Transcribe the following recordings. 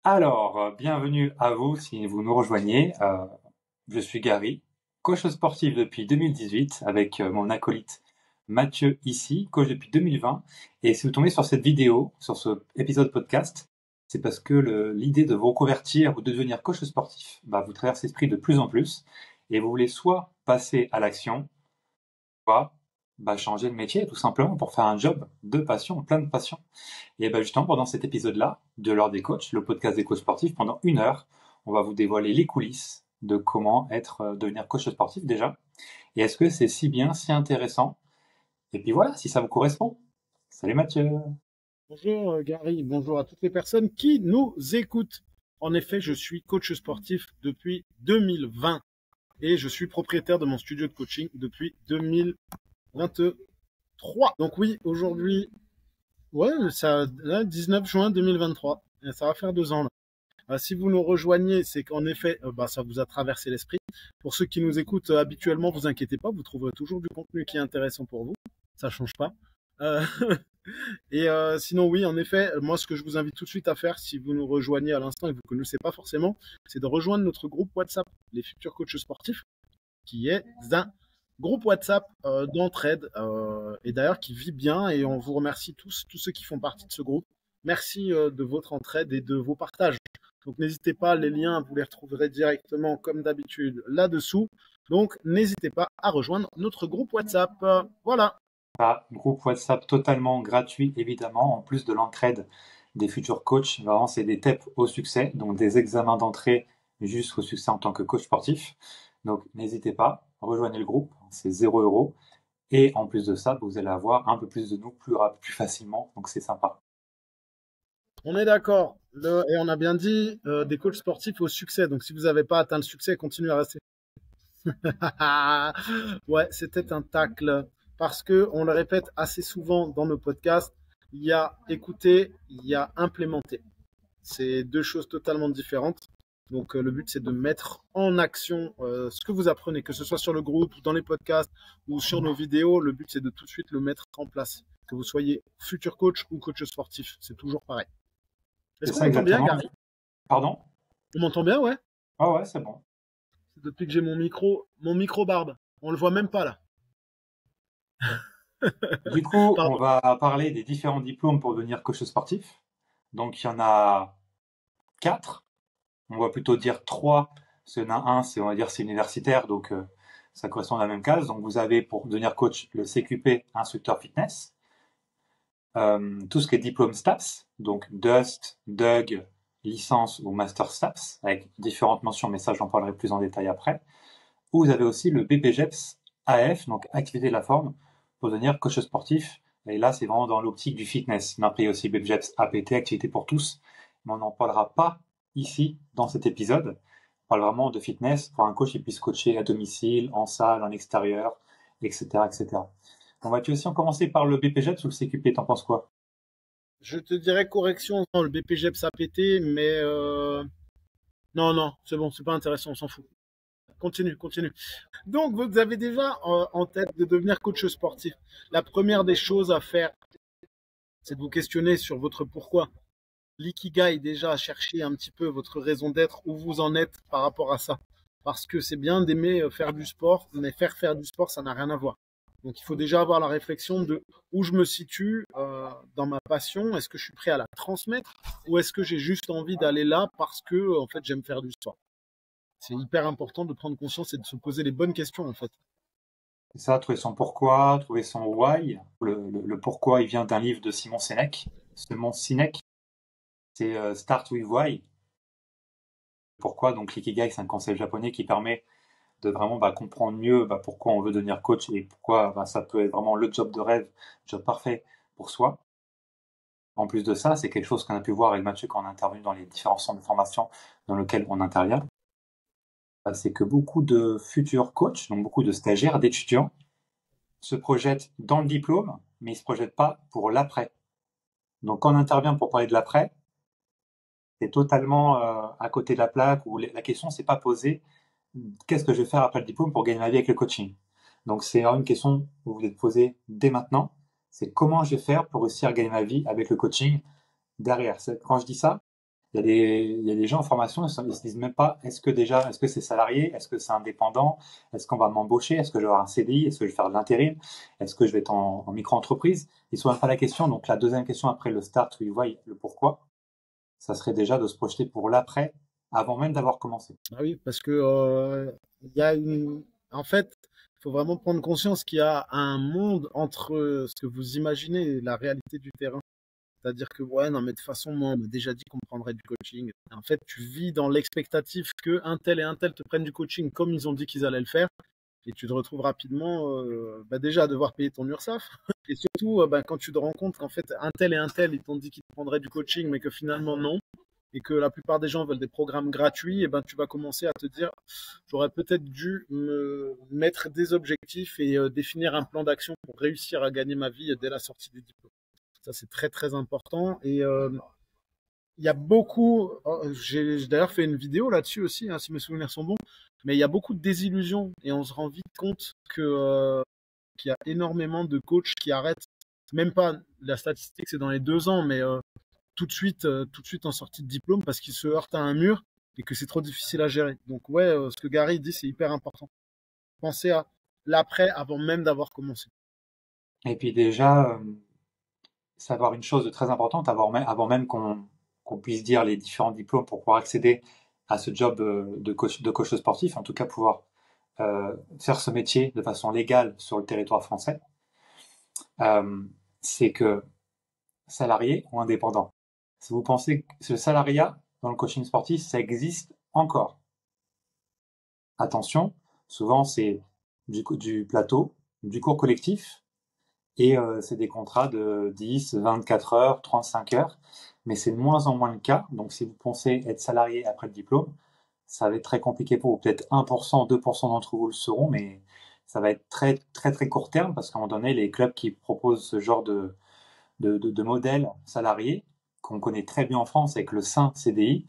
Alors, bienvenue à vous si vous nous rejoignez. Je suis Gary, coach sportif depuis 2018 avec mon acolyte Mathieu ici, coach depuis 2020. Et si vous tombez sur cette vidéo, sur ce épisode podcast, c'est parce que l'idée de vous reconvertir ou de devenir coach sportif vous traverse l'esprit de plus en plus et vous voulez soit passer à l'action, soit changer de métier tout simplement pour faire un job de passion, plein de passion. Et justement, pendant cet épisode-là de l'heure des coachs, le podcast des coachs sportifs, pendant 1 heure, on va vous dévoiler les coulisses de comment devenir coach sportif déjà. Et est-ce que c'est si bien, si intéressant? Et puis voilà, si ça vous correspond. Salut Mathieu. Bonjour Gary, bonjour à toutes les personnes qui nous écoutent. En effet, je suis coach sportif depuis 2020 et je suis propriétaire de mon studio de coaching depuis 2023. Donc oui, aujourd'hui, là, 19 juin 2023, et ça va faire 2 ans là. Si vous nous rejoignez, c'est qu'en effet, ça vous a traversé l'esprit. Pour ceux qui nous écoutent habituellement, vous inquiétez pas, vous trouverez toujours du contenu qui est intéressant pour vous. Ça change pas. Euh, Et sinon, oui, en effet, moi, ce que je vous invite tout de suite à faire, si vous nous rejoignez à l'instant et que vous ne connaissez pas forcément, c'est de rejoindre notre groupe WhatsApp, les futurs coachs sportifs, qui est un groupe WhatsApp d'entraide et d'ailleurs qui vit bien. Et on vous remercie tous ceux qui font partie de ce groupe. Merci de votre entraide et de vos partages. Donc, n'hésitez pas, les liens, vous les retrouverez directement, comme d'habitude, là-dessous. Donc, n'hésitez pas à rejoindre notre groupe WhatsApp. Voilà. Groupe WhatsApp totalement gratuit, évidemment, en plus de l'entraide des futurs coachs. Vraiment, c'est des TEP au succès, donc des examens d'entrée jusqu'au succès en tant que coach sportif. Donc, n'hésitez pas, rejoignez le groupe, c'est 0 €. Et en plus de ça, vous allez avoir un peu plus de nous plus facilement, donc c'est sympa. On est d'accord. Et on a bien dit des coachs sportifs au succès. Donc, si vous n'avez pas atteint le succès, continuez à rester. Ouais, c'était un tacle. Parce que, on le répète assez souvent dans nos podcasts, il y a écouter, il y a implémenter. C'est deux choses totalement différentes. Donc, le but, c'est de mettre en action ce que vous apprenez, que ce soit sur le groupe, dans les podcasts ou sur nos vidéos. Le but, c'est de tout de suite le mettre en place. Que vous soyez futur coach ou coach sportif, c'est toujours pareil. C'est Est-ce qu'on ça m'entend bien, exactement. Gary? Pardon? On m'entend bien, ouais? Ah ouais, c'est bon. C'est depuis que j'ai mon micro barbe. On le voit même pas là. Du coup, on Pardon. va parler des différents diplômes pour devenir coach sportif. Donc, il y en a 4. On va plutôt dire 3. Parce qu'il y en a un, on va dire, c'est universitaire, donc ça correspond à la même case. Donc, vous avez pour devenir coach le CQP, instructeur fitness. Tout ce qui est diplôme STAPS, donc DUST, DUG, licence ou master STAPS, avec différentes mentions, mais ça j'en parlerai plus en détail après. Ou vous avez aussi le BPGEPS AF, donc activité de la forme, pour devenir coach sportif. Et là, c'est vraiment dans l'optique du fitness. Mais après, il y a aussi BPGEPS APT, activité pour tous. Mais on n'en parlera pas ici, dans cet épisode. On parle vraiment de fitness pour un coach qui puisse coacher à domicile, en salle, en extérieur, etc., etc. On va aussi en commencer par le BPGEPS ou le CQP, t'en penses quoi? Je te dirais correction dans le BPGEPS APT, mais non, c'est bon, c'est pas intéressant, on s'en fout. Continue. Donc, vous avez déjà en tête de devenir coach sportif. La première des choses à faire, c'est de vous questionner sur votre pourquoi. L'ikigai, déjà, chercher un petit peu votre raison d'être, où vous en êtes par rapport à ça. Parce que c'est bien d'aimer faire du sport, mais faire du sport, ça n'a rien à voir. Donc il faut déjà avoir la réflexion de où je me situe dans ma passion. Est-ce que je suis prêt à la transmettre ou est-ce que j'ai juste envie d'aller là parce que en fait j'aime faire du sport. C'est hyper important de prendre conscience et de se poser les bonnes questions en fait. C'est ça, trouver son pourquoi, trouver son why. Le pourquoi, il vient d'un livre de Simon Sinek. Simon Sinek, c'est Start with Why. Pourquoi, donc l'ikigai, c'est un concept japonais qui permet de vraiment comprendre mieux pourquoi on veut devenir coach et pourquoi ça peut être vraiment le job de rêve, le job parfait pour soi. En plus de ça, c'est quelque chose qu'on a pu voir avec Mathieu quand on a intervenu dans les différents centres de formation dans lesquels on intervient. C'est que beaucoup de futurs coachs, donc beaucoup de stagiaires, d'étudiants, se projettent dans le diplôme, mais ils ne se projettent pas pour l'après. Donc quand on intervient pour parler de l'après, c'est totalement à côté de la plaque, où la question ne s'est pas posée, qu'est-ce que je vais faire après le diplôme pour gagner ma vie avec le coaching? Donc c'est une question que vous devez poser dès maintenant, c'est comment je vais faire pour réussir à gagner ma vie avec le coaching derrière. Quand je dis ça, il y a des gens en formation, ils se disent même pas, est-ce que c'est salarié, est-ce que c'est indépendant, est-ce qu'on va m'embaucher, est-ce que je vais avoir un CDI, est-ce que je vais faire de l'intérim, est-ce que je vais être en micro-entreprise? Ils se posent même pas la question. Donc la deuxième question après le start où ils voient le pourquoi, ça serait déjà de se projeter pour l'après, avant même d'avoir commencé. Ah oui, parce que il y a une. En fait, il faut vraiment prendre conscience qu'il y a un monde entre ce que vous imaginez et la réalité du terrain. C'est-à-dire que, ouais, non, mais de toute façon, moi, on m'a déjà dit qu'on me prendrait du coaching. En fait, tu vis dans l'expectative que un tel et un tel te prennent du coaching comme ils ont dit qu'ils allaient le faire. Et tu te retrouves rapidement, bah, déjà à devoir payer ton URSSAF. Et surtout, bah, quand tu te rends compte qu'en fait, un tel et un tel, ils t'ont dit qu'ils te prendraient du coaching, mais que finalement, non. Et que la plupart des gens veulent des programmes gratuits, et ben, tu vas commencer à te dire, j'aurais peut-être dû me mettre des objectifs et définir un plan d'action pour réussir à gagner ma vie dès la sortie du diplôme. Ça, c'est très, très important. Et il y a beaucoup, j'ai d'ailleurs fait une vidéo là-dessus aussi, hein, si mes souvenirs sont bons, mais il y a beaucoup de désillusions et on se rend vite compte que qu'il y a énormément de coachs qui arrêtent, même pas la statistique, c'est dans les 2 ans, mais tout de suite en sortie de diplôme parce qu'ils se heurtent à un mur et que c'est trop difficile à gérer. Donc ouais, ce que Gary dit, c'est hyper important. Pensez à l'après avant même d'avoir commencé. Et puis déjà, savoir une chose de très importante avant même qu'on puisse dire les différents diplômes pour pouvoir accéder à ce job de coach sportif, en tout cas pouvoir faire ce métier de façon légale sur le territoire français, euh, c'est que salarié ou indépendant. Si vous pensez que ce salariat dans le coaching sportif, ça existe encore. Attention, souvent c'est du plateau, du cours collectif, et c'est des contrats de 10, 24 heures, 35 heures, mais c'est de moins en moins le cas. Donc si vous pensez être salarié après le diplôme, ça va être très compliqué pour vous. Peut-être 1%, 2% d'entre vous le seront, mais ça va être très très très court terme parce qu'à un moment donné, les clubs qui proposent ce genre de modèle salarié, qu'on connaît très bien en France avec le SAIN CDI,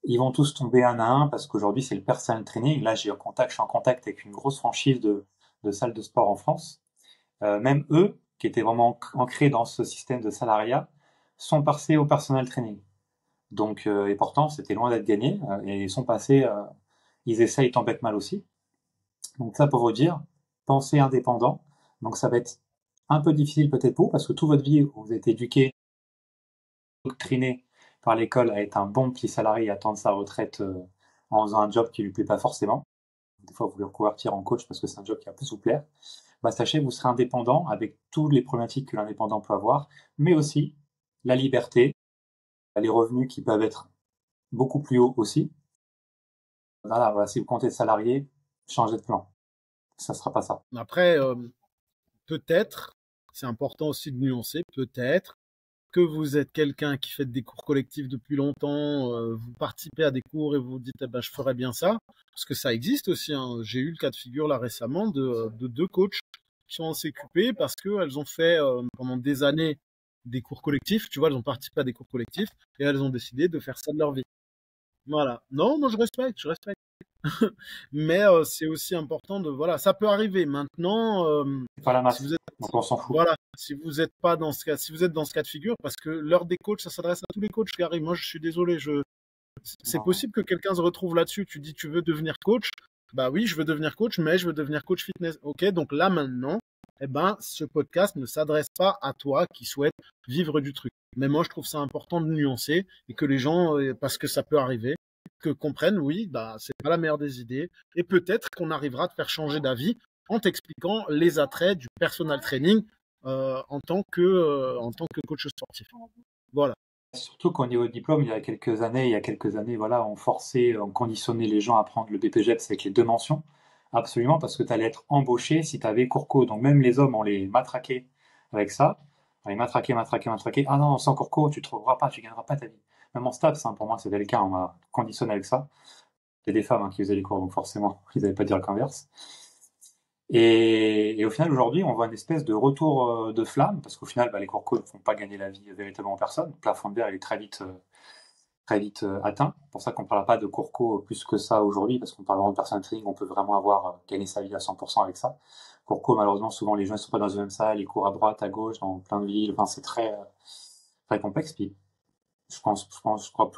ils vont tous tomber un à un parce qu'aujourd'hui c'est le personal training. Là, je suis en contact avec une grosse franchise de salles de sport en France. Même eux, qui étaient vraiment ancrés dans ce système de salariat, sont passés au personal training. Donc, et pourtant, c'était loin d'être gagné. Et ils sont passés, ils essayent tant bête mal aussi. Donc ça pour vous dire, pensez indépendant. Donc ça va être un peu difficile peut-être pour vous, parce que toute votre vie, vous êtes éduqué, doctriné par l'école à être un bon petit salarié et attendre sa retraite en faisant un job qui lui plaît pas forcément. Des fois, vous voulez reconvertir en coach parce que c'est un job qui va plus vous plaire. Bah, sachez que vous serez indépendant avec toutes les problématiques que l'indépendant peut avoir, mais aussi la liberté, les revenus qui peuvent être beaucoup plus hauts aussi. Voilà, si vous comptez salarié, changez de plan. Ça ne sera pas ça. Après, peut-être, c'est important aussi de nuancer, peut-être que vous êtes quelqu'un qui fait des cours collectifs depuis longtemps, vous participez à des cours et vous vous dites, eh ben, je ferais bien ça, parce que ça existe aussi, hein. J'ai eu le cas de figure là récemment de deux coachs qui sont en CQP parce qu'elles ont fait pendant des années des cours collectifs, tu vois, elles ont participé à des cours collectifs et elles ont décidé de faire ça de leur vie. Voilà. Non, moi je respecte, je respecte. Mais c'est aussi important de voilà, ça peut arriver. Maintenant, C'est pas la si vous masse, êtes donc on s'en fout. voilà, si vous êtes pas dans ce cas, si vous êtes dans ce cas de figure, parce que l'heure des coachs, ça s'adresse à tous les coachs qui arrivent. Moi, je suis désolé, c'est Non. possible que quelqu'un se retrouve là-dessus. Tu dis, tu veux devenir coach? Bah oui, je veux devenir coach, mais je veux devenir coach fitness. Ok, donc là maintenant, eh ben, ce podcast ne s'adresse pas à toi qui souhaite vivre du truc. Mais moi, je trouve ça important de nuancer et que les gens, parce que ça peut arriver, que comprennent, oui, bah, c'est pas la meilleure des idées. Et peut-être qu'on arrivera à te faire changer d'avis en t'expliquant les attraits du personal training en tant que coach sportif. Voilà. Surtout qu'au niveau diplôme, il y a quelques années, voilà, on forçait, on conditionnait les gens à prendre le BPGEPS avec les deux mentions. Absolument, parce que tu allais être embauché si tu avais Courco. Donc même les hommes, on les matraquait avec ça. On les matraquait, matraquait, matraquait. Ah non, sans Courco, tu ne trouveras pas, tu gagneras pas ta vie. Même en STAPS, hein, pour moi, c'était le cas, on m'a conditionné avec ça. C'était des femmes hein, qui faisaient les cours, donc forcément, ils n'avaient pas dire l'inverse. Et au final, aujourd'hui, on voit une espèce de retour de flamme, parce qu'au final, bah, les cours co ne font pas gagner la vie véritablement en personne. Le plafond de verre, il est très vite atteint. C'est pour ça qu'on ne parle pas de cours co plus que ça aujourd'hui, parce qu'on parle vraiment de personal training, on peut vraiment avoir gagné sa vie à 100% avec ça. Cours co, malheureusement, souvent les gens ne sont pas dans une même salle, ils courent à droite, à gauche, dans plein de villes. Enfin, c'est très, très complexe. Puis Je crois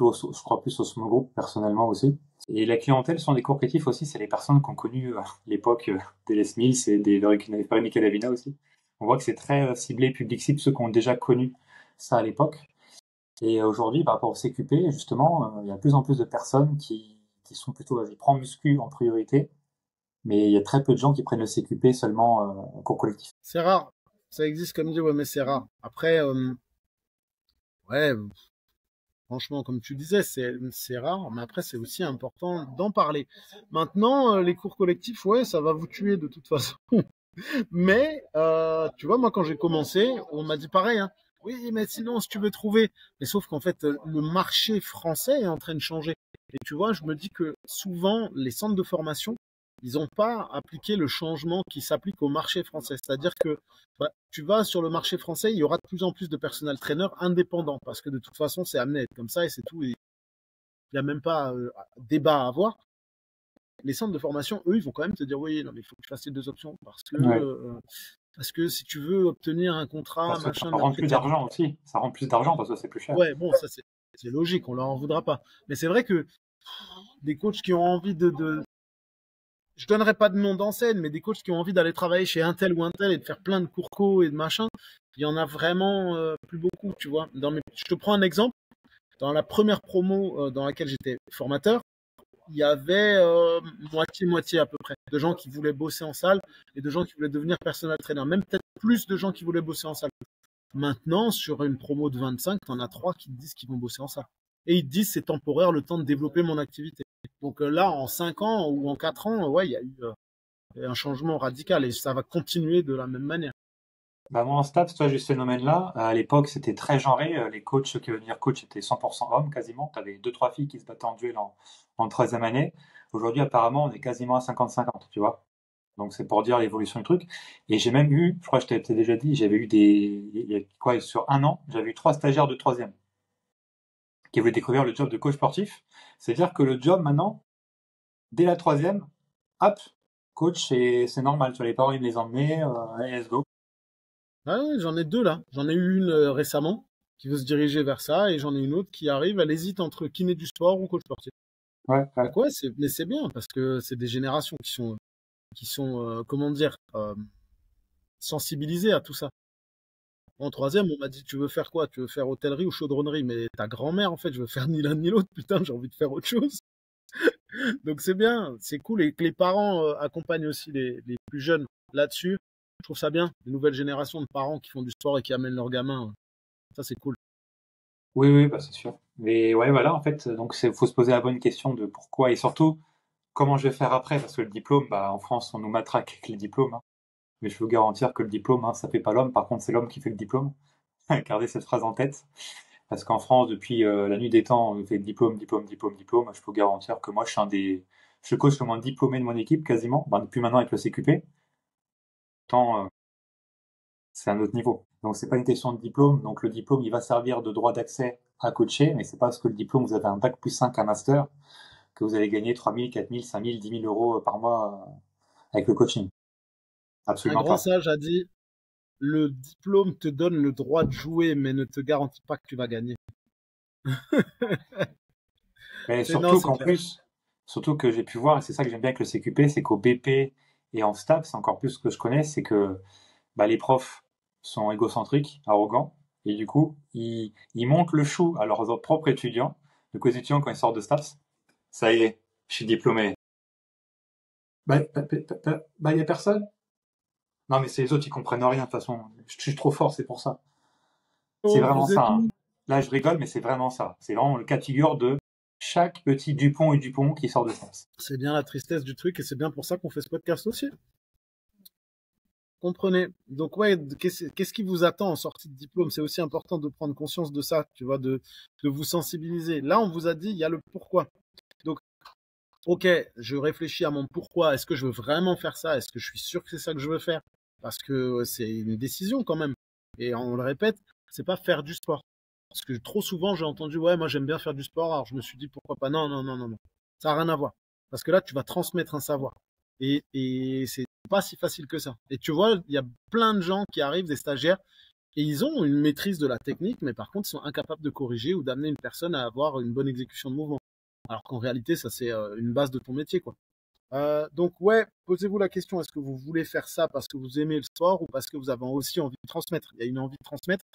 plus au small group personnellement aussi. Et la clientèle sont des cours collectifs aussi, c'est les personnes qui ont connu l'époque des Les Mills et des Veronica Davina aussi. On voit que c'est très ciblé public cible, ceux qui ont déjà connu ça à l'époque. Et aujourd'hui, par rapport au CQP, justement, il y a de plus en plus de personnes qui sont plutôt, je prends muscu en priorité, mais il y a très peu de gens qui prennent le CQP seulement en cours collectif. C'est rare. Ça existe comme dit, ouais, mais c'est rare. Après, ouais, franchement, comme tu disais, c'est rare, mais après, c'est aussi important d'en parler. Maintenant, les cours collectifs, ouais, ça va vous tuer de toute façon. Mais, tu vois, moi, quand j'ai commencé, on m'a dit pareil, hein. Oui, mais sinon, si tu veux trouver. Mais sauf qu'en fait, le marché français est en train de changer. Et tu vois, je me dis que souvent, les centres de formation, ils n'ont pas appliqué le changement qui s'applique au marché français. C'est-à-dire que bah, tu vas sur le marché français, il y aura de plus en plus de personnel trainers indépendants parce que de toute façon, c'est amené à être comme ça et c'est tout. Il n'y a même pas débat à avoir. Les centres de formation, eux, ils vont quand même te dire oui, non, mais il faut que tu fasses les deux options Ouais. parce que si tu veux obtenir un contrat, Parce que ça machin, mais rend après, plus tu as des... d'argent aussi. Ça rend plus d'argent parce que c'est plus cher. Ouais, bon, ça c'est logique, on leur en voudra pas. Mais c'est vrai que des coachs qui ont envie je donnerai pas de nom d'enseigne, mais des coachs qui ont envie d'aller travailler chez un tel ou un tel et de faire plein de cours co et de machin, il y en a vraiment plus beaucoup, tu vois. Je te prends un exemple. Dans la première promo dans laquelle j'étais formateur, il y avait moitié-moitié à peu près de gens qui voulaient bosser en salle et de gens qui voulaient devenir personal trainer. Même peut-être plus de gens qui voulaient bosser en salle. Maintenant, sur une promo de 25, tu en as 3 qui te disent qu'ils vont bosser en salle. Et ils te disent c'est temporaire, le temps de développer mon activité. Donc là, en 5 ans ou en 4 ans, ouais, il y a eu un changement radical et ça va continuer de la même manière. Bah moi en STAPS, toi, j'ai ce phénomène-là. À l'époque, c'était très genré. Les coachs, ceux qui veulent devenir coach, étaient 100% hommes quasiment. Tu avais deux, trois filles qui se battaient en duel en troisième année. Aujourd'hui, apparemment, on est quasiment à 50-50, tu vois. Donc c'est pour dire l'évolution du truc. Et j'ai même eu, je crois que je t'ai déjà dit, j'avais eu il y a quoi, sur un an, j'avais eu 3 stagiaires de troisième qui voulaient découvrir le job de coach sportif. C'est-à-dire que le job maintenant, dès la troisième, hop, coach, c'est normal. Tu vois, les parents, ils me les emmenaient, allez, let's go. Ah ouais, j'en ai deux là. J'en ai eu une récemment qui veut se diriger vers ça et j'en ai une autre qui arrive, elle hésite entre kiné du sport ou coach sportif. Ouais, ouais. Donc ouais, mais c'est bien parce que c'est des générations qui sont comment dire, sensibilisées à tout ça. En troisième, on m'a dit, tu veux faire quoi? Tu veux faire hôtellerie ou chaudronnerie? Mais ta grand-mère, en fait, je veux faire ni l'un ni l'autre. Putain, j'ai envie de faire autre chose. Donc c'est bien, c'est cool. Et que les parents accompagnent aussi les plus jeunes là-dessus. Je trouve ça bien. Les nouvelles générations de parents qui font du sport et qui amènent leurs gamins. Ça, c'est cool. Oui, oui, bah, c'est sûr. Mais ouais, voilà, en fait, donc faut se poser la bonne question de pourquoi et surtout comment je vais faire après, parce que le diplôme, bah, en France, on nous matraque avec les diplômes, hein. Mais je peux vous garantir que le diplôme, hein, ça fait pas l'homme. Par contre, c'est l'homme qui fait le diplôme. Gardez cette phrase en tête. Parce qu'en France, depuis la nuit des temps, on fait diplôme, diplôme, diplôme, diplôme. Je peux vous garantir que moi, je coach le moins diplômé de mon équipe, quasiment. Ben, depuis maintenant avec le CQP. Tant, c'est un autre niveau. Donc, c'est pas une question de diplôme. Donc, le diplôme, il va servir de droit d'accès à coacher, mais c'est pas parce que le diplôme, vous avez un bac plus 5, un master, que vous allez gagner 3 000, 4 000, 5 000, 10 000 euros par mois avec le coaching. Un Absolument grand pas. sage a dit, le diplôme te donne le droit de jouer, mais ne te garantit pas que tu vas gagner. Mais Non, surtout c'est qu'en clair. plus, surtout que j'ai pu voir, et c'est ça que j'aime bien avec le CQP, c'est qu'au BP et en STAPS, c'est encore plus ce que je connais, c'est que bah, les profs sont égocentriques, arrogants, et du coup, ils montent le chou à leurs propres étudiants. Du coup, les étudiants, quand ils sortent de STAPS, ça y est, je suis diplômé. Il y a personne. Non, mais c'est les autres, ils comprennent rien, de toute façon. Je suis trop fort, c'est pour ça. C'est Oh, vraiment vous ça, êtes hein. où? Là, je rigole, mais c'est vraiment ça. C'est vraiment le cas de figure de chaque petit Dupont et Dupont qui sort de STAPS. C'est bien la tristesse du truc et c'est bien pour ça qu'on fait ce podcast aussi. Comprenez. Donc ouais, qu'est-ce qui vous attend en sortie de diplôme? C'est aussi important de prendre conscience de ça, tu vois, de vous sensibiliser. Là, on vous a dit, il y a le pourquoi. Donc, ok, je réfléchis à mon pourquoi. Est-ce que je veux vraiment faire ça? Est-ce que je suis sûr que c'est ça que je veux faire? Parce que c'est une décision quand même. Et on le répète, c'est pas faire du sport. Parce que trop souvent, j'ai entendu, ouais, moi j'aime bien faire du sport. Alors je me suis dit, pourquoi pas? Non, non, non, non, non. Ça n'a rien à voir. Parce que là, tu vas transmettre un savoir. Et c'est pas si facile que ça. Et tu vois, il y a plein de gens qui arrivent, des stagiaires, Et ils ont une maîtrise de la technique, mais par contre, ils sont incapables de corriger ou d'amener une personne à avoir une bonne exécution de mouvement. Alors qu'en réalité, ça, c'est une base de ton métier, quoi. Donc, ouais, posez-vous la question, est-ce que vous voulez faire ça parce que vous aimez le sport ou parce que vous avez aussi envie de transmettre? Il y a une envie de transmettre.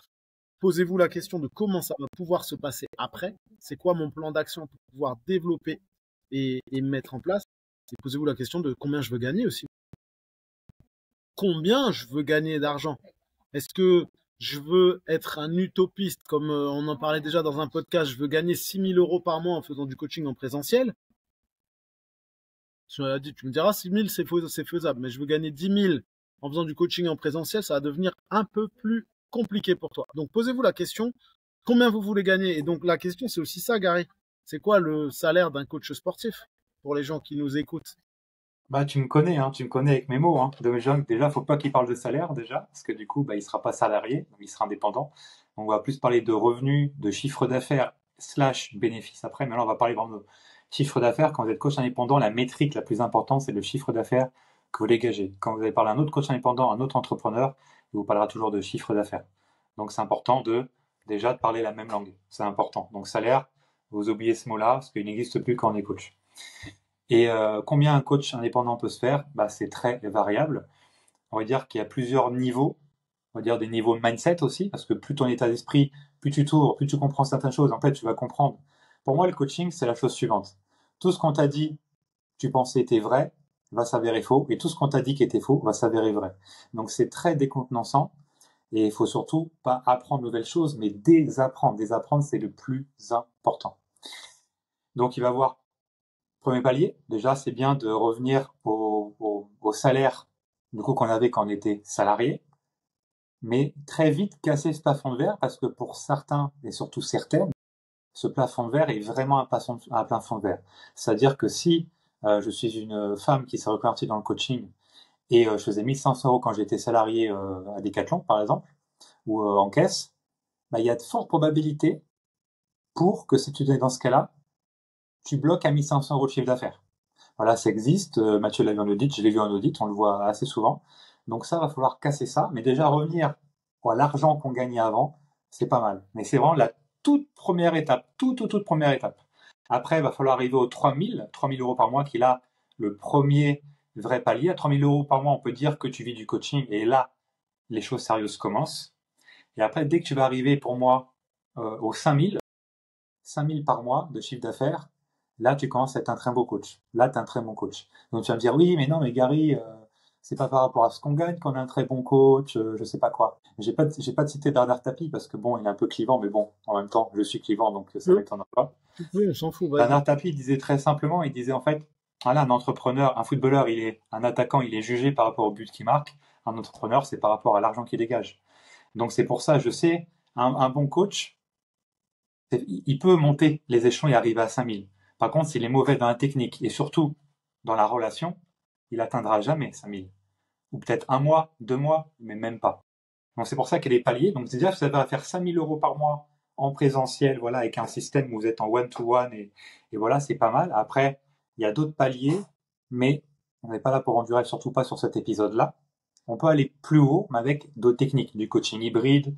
Posez-vous la question de comment ça va pouvoir se passer après. C'est quoi mon plan d'action pour pouvoir développer et mettre en place? Et posez-vous la question de combien je veux gagner aussi. Combien je veux gagner d'argent? Est-ce que je veux être un utopiste, comme on en parlait déjà dans un podcast, je veux gagner 6 000 euros par mois en faisant du coaching en présentiel? Tu me diras 6 000, c'est faisable, mais je veux gagner 10 000 en faisant du coaching en présentiel, ça va devenir un peu plus compliqué pour toi. Donc posez-vous la question, combien vous voulez gagner? Et donc la question, c'est aussi ça, Gary. C'est quoi le salaire d'un coach sportif pour les gens qui nous écoutent? Bah, tu me connais, hein, tu me connais avec mes mots, hein. Déjà, faut pas qu'il parle de salaire, déjà, parce que du coup, bah, il sera pas salarié, donc il sera indépendant. On va plus parler de revenus, de chiffre d'affaires slash bénéfices après. Mais là, on va parler vraiment de chiffre d'affaires. Quand vous êtes coach indépendant, la métrique la plus importante, c'est le chiffre d'affaires que vous dégagez. Quand vous allez parler à un autre coach indépendant, à un autre entrepreneur, il vous parlera toujours de chiffre d'affaires. Donc, c'est important déjà de parler la même langue. C'est important. Donc, salaire, vous oubliez ce mot-là, parce qu'il n'existe plus quand on est coach. Et combien un coach indépendant peut se faire? Bah, c'est très variable. On va dire qu'il y a plusieurs niveaux. On va dire des niveaux de mindset aussi, parce que plus ton état d'esprit, plus tu t'ouvres, plus tu comprends certaines choses, en fait, tu vas comprendre. Pour moi, le coaching, c'est la chose suivante. Tout ce qu'on t'a dit, tu pensais était vrai, va s'avérer faux, et tout ce qu'on t'a dit qui était faux va s'avérer vrai. Donc, c'est très décontenançant, et il faut surtout pas apprendre de nouvelles choses, mais désapprendre. Désapprendre, c'est le plus important. Donc, il va voir. Premier palier, déjà, c'est bien de revenir au salaire du coup qu'on avait quand on était salarié, mais très vite casser ce plafond de verre parce que pour certains et surtout certaines, ce plafond de verre est vraiment un plafond de verre. C'est-à-dire que si je suis une femme qui s'est reconvertie dans le coaching et je faisais 1500 euros quand j'étais salarié à Decathlon par exemple ou en caisse, bah, il y a de fortes probabilités pour que si tu es dans ce cas-là, tu bloques à 1500 euros de chiffre d'affaires. Voilà, ça existe. Mathieu l'a vu en audit, je l'ai vu en audit, on le voit assez souvent. Donc ça, va falloir casser ça. Mais déjà, revenir à l'argent qu'on gagnait avant, c'est pas mal. Mais c'est vraiment la toute première étape, toute première étape. Après, il va falloir arriver aux 3000 euros par mois, qui est là le premier vrai palier. À 3000 euros par mois, on peut dire que tu vis du coaching. Et là, les choses sérieuses commencent. Et après, dès que tu vas arriver, pour moi, aux 5000 par mois de chiffre d'affaires, là, tu commences à être un très beau coach. Là, tu es un très bon coach. Donc, tu vas me dire, oui, mais non, mais Gary, c'est pas par rapport à ce qu'on gagne qu'on est un très bon coach, je sais pas quoi. J'ai pas de citer Bernard Tapie parce que bon, il est un peu clivant, mais bon, en même temps, je suis clivant, donc ça m'étonne pas. Oui, on s'en fout, vas-y. Bernard Tapie disait très simplement, il disait en fait, voilà, un entrepreneur, un footballeur, un attaquant, il est jugé par rapport au but qu'il marque. Un entrepreneur, c'est par rapport à l'argent qu'il dégage. Donc, c'est pour ça, je sais, un bon coach, il peut monter les échelons et arriver à 5000. Par contre, s'il est mauvais dans la technique et surtout dans la relation, il atteindra jamais 5000. Ou peut-être un mois, 2 mois, mais même pas. Donc c'est pour ça qu'il y a des paliers. Donc déjà, vous avez à faire 5000 euros par mois en présentiel, voilà, avec un système où vous êtes en one-to-one et voilà, c'est pas mal. Après, il y a d'autres paliers, mais on n'est pas là pour endurer, surtout pas sur cet épisode-là. On peut aller plus haut, mais avec d'autres techniques, du coaching hybride,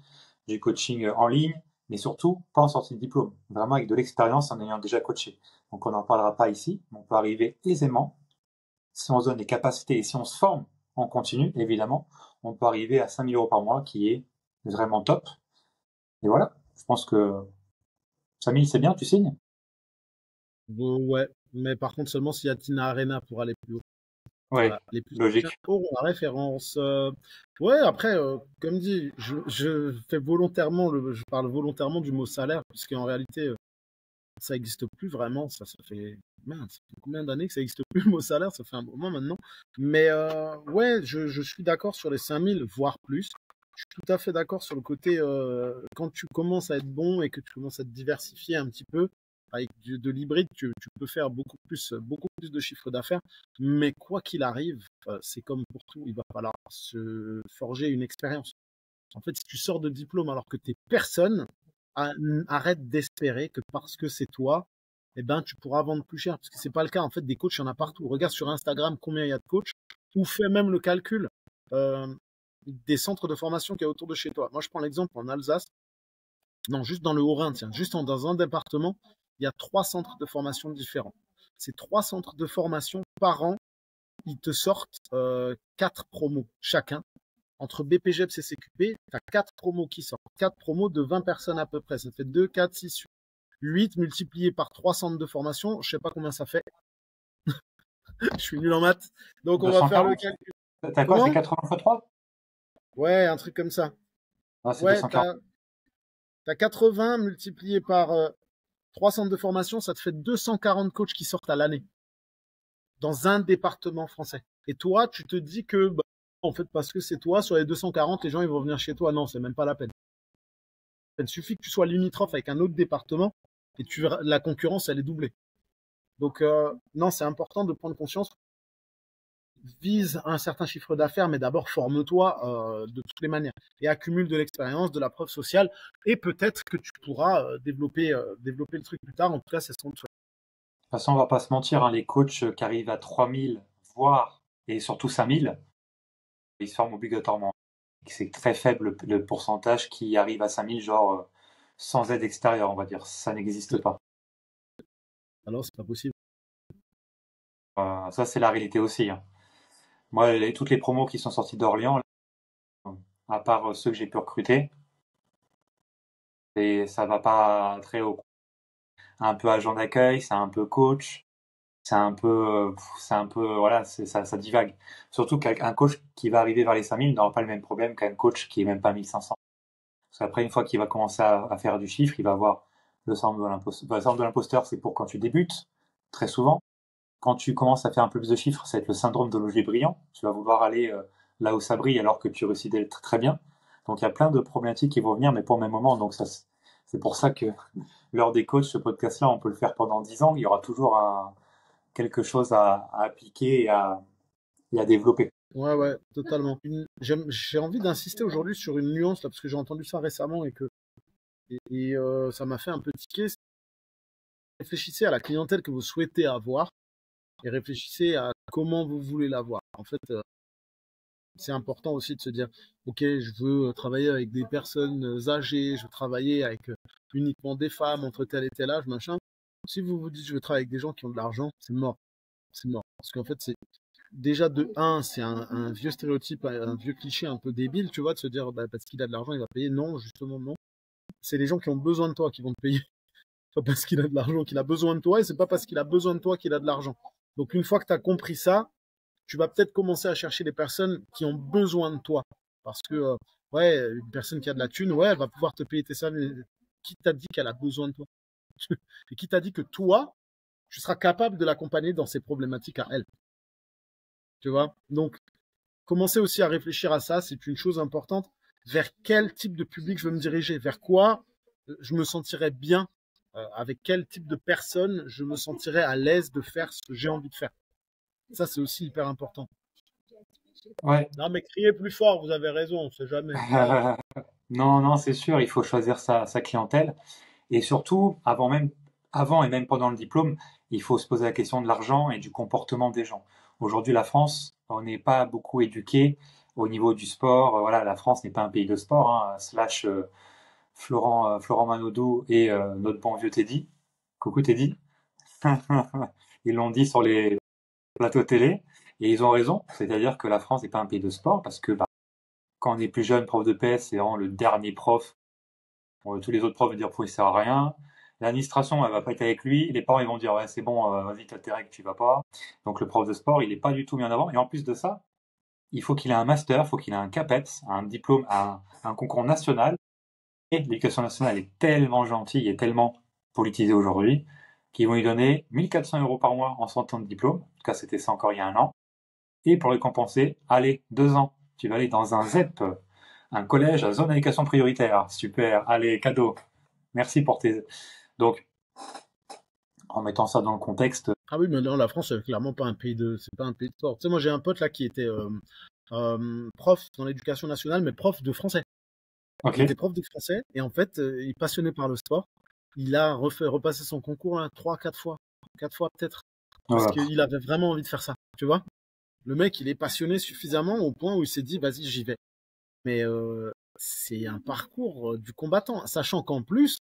du coaching en ligne, mais surtout pas en sortie de diplôme, vraiment avec de l'expérience en ayant déjà coaché. Donc on n'en parlera pas ici, mais on peut arriver aisément, si on se donne les capacités et si on se forme en continu, évidemment, on peut arriver à 5000 euros par mois, qui est vraiment top. Et voilà, je pense que 5000 c'est bien, tu signes? Ouais, mais par contre, seulement s'il y a Tina Arena pour aller plus haut. Ouais, Voilà, les plus anciens logique. auront la référence. Ouais, après, comme dit, je fais volontairement, je parle volontairement du mot salaire, puisqu'en réalité, ça n'existe plus vraiment. Ça fait, mince, ça fait combien d'années que ça n'existe plus le mot salaire? Ça fait un moment maintenant. Mais ouais, je suis d'accord sur les 5000, voire plus. Je suis tout à fait d'accord sur le côté, quand tu commences à être bon et que tu commences à te diversifier un petit peu, avec de l'hybride, tu peux faire beaucoup plus de chiffre d'affaires. Mais quoi qu'il arrive, c'est comme pour tout, il va falloir se forger une expérience. En fait, si tu sors de diplôme alors que tu es personne, arrête d'espérer que parce que c'est toi, eh ben, tu pourras vendre plus cher. Parce que c'est pas le cas. En fait, des coachs, il y en a partout. Regarde sur Instagram combien il y a de coachs, ou fais même le calcul. Euh, des centres de formation qu'il y a autour de chez toi. Moi, je prends l'exemple en Alsace. Non, juste dans le Haut-Rhin, tiens, dans un département, il y a 3 centres de formation différents. Ces 3 centres de formation par an, ils te sortent 4 promos chacun. Entre BPGEPS et CQP, tu as 4 promos qui sortent. 4 promos de 20 personnes à peu près. Ça fait 2, 4, 6, 8 multiplié par 3 centres de formation. Je ne sais pas combien ça fait. Je suis nul en maths. Donc, on va faire le calcul. T'as quoi, c'est 80 x 3? Ouais, un truc comme ça. Ah, c'est Ouais, 240. t'as 80 multiplié par 3 centres de formation, ça te fait 240 coachs qui sortent à l'année dans un département français. Et toi, tu te dis que, bah, en fait, parce que c'est toi, sur les 240, les gens ils vont venir chez toi. Non, c'est même pas la peine. Il suffit que tu sois limitrophe avec un autre département et tu verras, la concurrence, elle est doublée. Donc, non, c'est important de prendre conscience. Vise un certain chiffre d'affaires, mais d'abord forme-toi de toutes les manières et accumule de l'expérience, de la preuve sociale, et peut-être que tu pourras développer le truc plus tard. En tout cas, c'est ce qu'on te souhaite. De toute façon, on va pas se mentir, hein, les coachs qui arrivent à 3000, voire, et surtout 5000, ils se forment obligatoirement. C'est très faible le pourcentage qui arrive à 5000, genre sans aide extérieure, on va dire. Ça n'existe pas. Alors, c'est pas possible. Ça, c'est la réalité aussi, hein. Moi, toutes les promos qui sont sorties d'Orléans, à part ceux que j'ai pu recruter, et ça va pas très haut. Un peu agent d'accueil, c'est un peu coach, voilà, ça divague. Surtout qu'un coach qui va arriver vers les 5000 n'aura pas le même problème qu'un coach qui est même pas 1500. Parce qu'après, une fois qu'il va commencer à faire du chiffre, il va avoir le syndrome de l'imposteur. Le syndrome de l'imposteur, c'est pour quand tu débutes, très souvent. Quand tu commences à faire un peu plus de chiffres, ça va être le syndrome de l'objet brillant. Tu vas vouloir aller là où ça brille alors que tu réussis d'être très bien. Donc il y a plein de problématiques qui vont venir, mais pour le même moment. Donc c'est pour ça que lors des coachs, ce podcast-là, on peut le faire pendant 10 ans. Il y aura toujours quelque chose à appliquer et à développer. Ouais, totalement. J'ai envie d'insister aujourd'hui sur une nuance, là, parce que j'ai entendu ça récemment et ça m'a fait un peu tiquer. Réfléchissez à la clientèle que vous souhaitez avoir et réfléchissez à comment vous voulez l'avoir. En fait, c'est important aussi de se dire, ok, je veux travailler avec des personnes âgées, je veux travailler avec uniquement des femmes entre tel et tel âge, machin. Si vous vous dites, je veux travailler avec des gens qui ont de l'argent, c'est mort. C'est mort. Parce qu'en fait, c'est déjà de un, c'est un vieux stéréotype, un vieux cliché un peu débile, tu vois, de se dire, bah, parce qu'il a de l'argent, il va payer. Non, justement, non. C'est les gens qui ont besoin de toi qui vont te payer. Pas parce qu'il a de l'argent qu'il a besoin de toi, et c'est pas parce qu'il a besoin de toi qu'il a de l'argent. Donc, une fois que tu as compris ça, tu vas peut-être commencer à chercher des personnes qui ont besoin de toi. Parce que, ouais, une personne qui a de la thune, ouais, elle va pouvoir te payer tes services. Qui t'a dit qu'elle a besoin de toi? Et qui t'a dit que toi, tu seras capable de l'accompagner dans ses problématiques à elle? Tu vois? Donc, commencer aussi à réfléchir à ça, c'est une chose importante. Vers quel type de public je veux me diriger? Vers quoi je me sentirais bien? Avec quel type de personne je me sentirais à l'aise de faire ce que j'ai envie de faire? Ça, c'est aussi hyper important. Ouais. Non, mais criez plus fort, vous avez raison, on ne sait jamais. Non, c'est sûr, il faut choisir sa clientèle. Et surtout, avant et même pendant le diplôme, il faut se poser la question de l'argent et du comportement des gens. Aujourd'hui, la France, on n'est pas beaucoup éduqué au niveau du sport. Voilà, la France n'est pas un pays de sport, hein, slash Florent Manodou et notre bon vieux Teddy. Coucou Teddy. Ils l'ont dit sur les plateaux télé et ils ont raison. C'est-à-dire que la France n'est pas un pays de sport parce que bah, quand on est plus jeune, prof de PS, c'est vraiment le dernier prof. Tous les autres profs vont dire il sert à rien. L'administration, elle va pas être avec lui. Les parents, ils vont dire ouais, c'est bon, vas-y, t'as tes règles, tu vas pas. Donc le prof de sport, il est pas du tout mis en avant. Et en plus de ça, il faut qu'il ait un master, il faut qu'il ait un CAPES, un diplôme, un concours national. Et l'éducation nationale est tellement gentille et tellement politisée aujourd'hui qu'ils vont lui donner 1400 € par mois en sortant de diplôme. En tout cas, c'était ça encore il y a un an. Et pour le compenser, allez, 2 ans. Tu vas aller dans un ZEP, un collège à zone d'éducation prioritaire. Super, allez, cadeau. Merci pour tes... Donc, en mettant ça dans le contexte... Ah oui, mais non, la France, c'est clairement pas un pays de, c'est pas un pays de sport. Tu sais, moi, j'ai un pote là qui était prof dans l'éducation nationale, mais prof de français. Ok. Il était prof de français, et en fait, il est passionné par le sport. Il a repassé son concours là, 3, 4 fois. 4 fois peut-être. Parce Voilà. qu'il avait vraiment envie de faire ça, tu vois. Le mec, il est passionné suffisamment au point où il s'est dit, vas-y, j'y vais. mais c'est un parcours du combattant, sachant qu'en plus,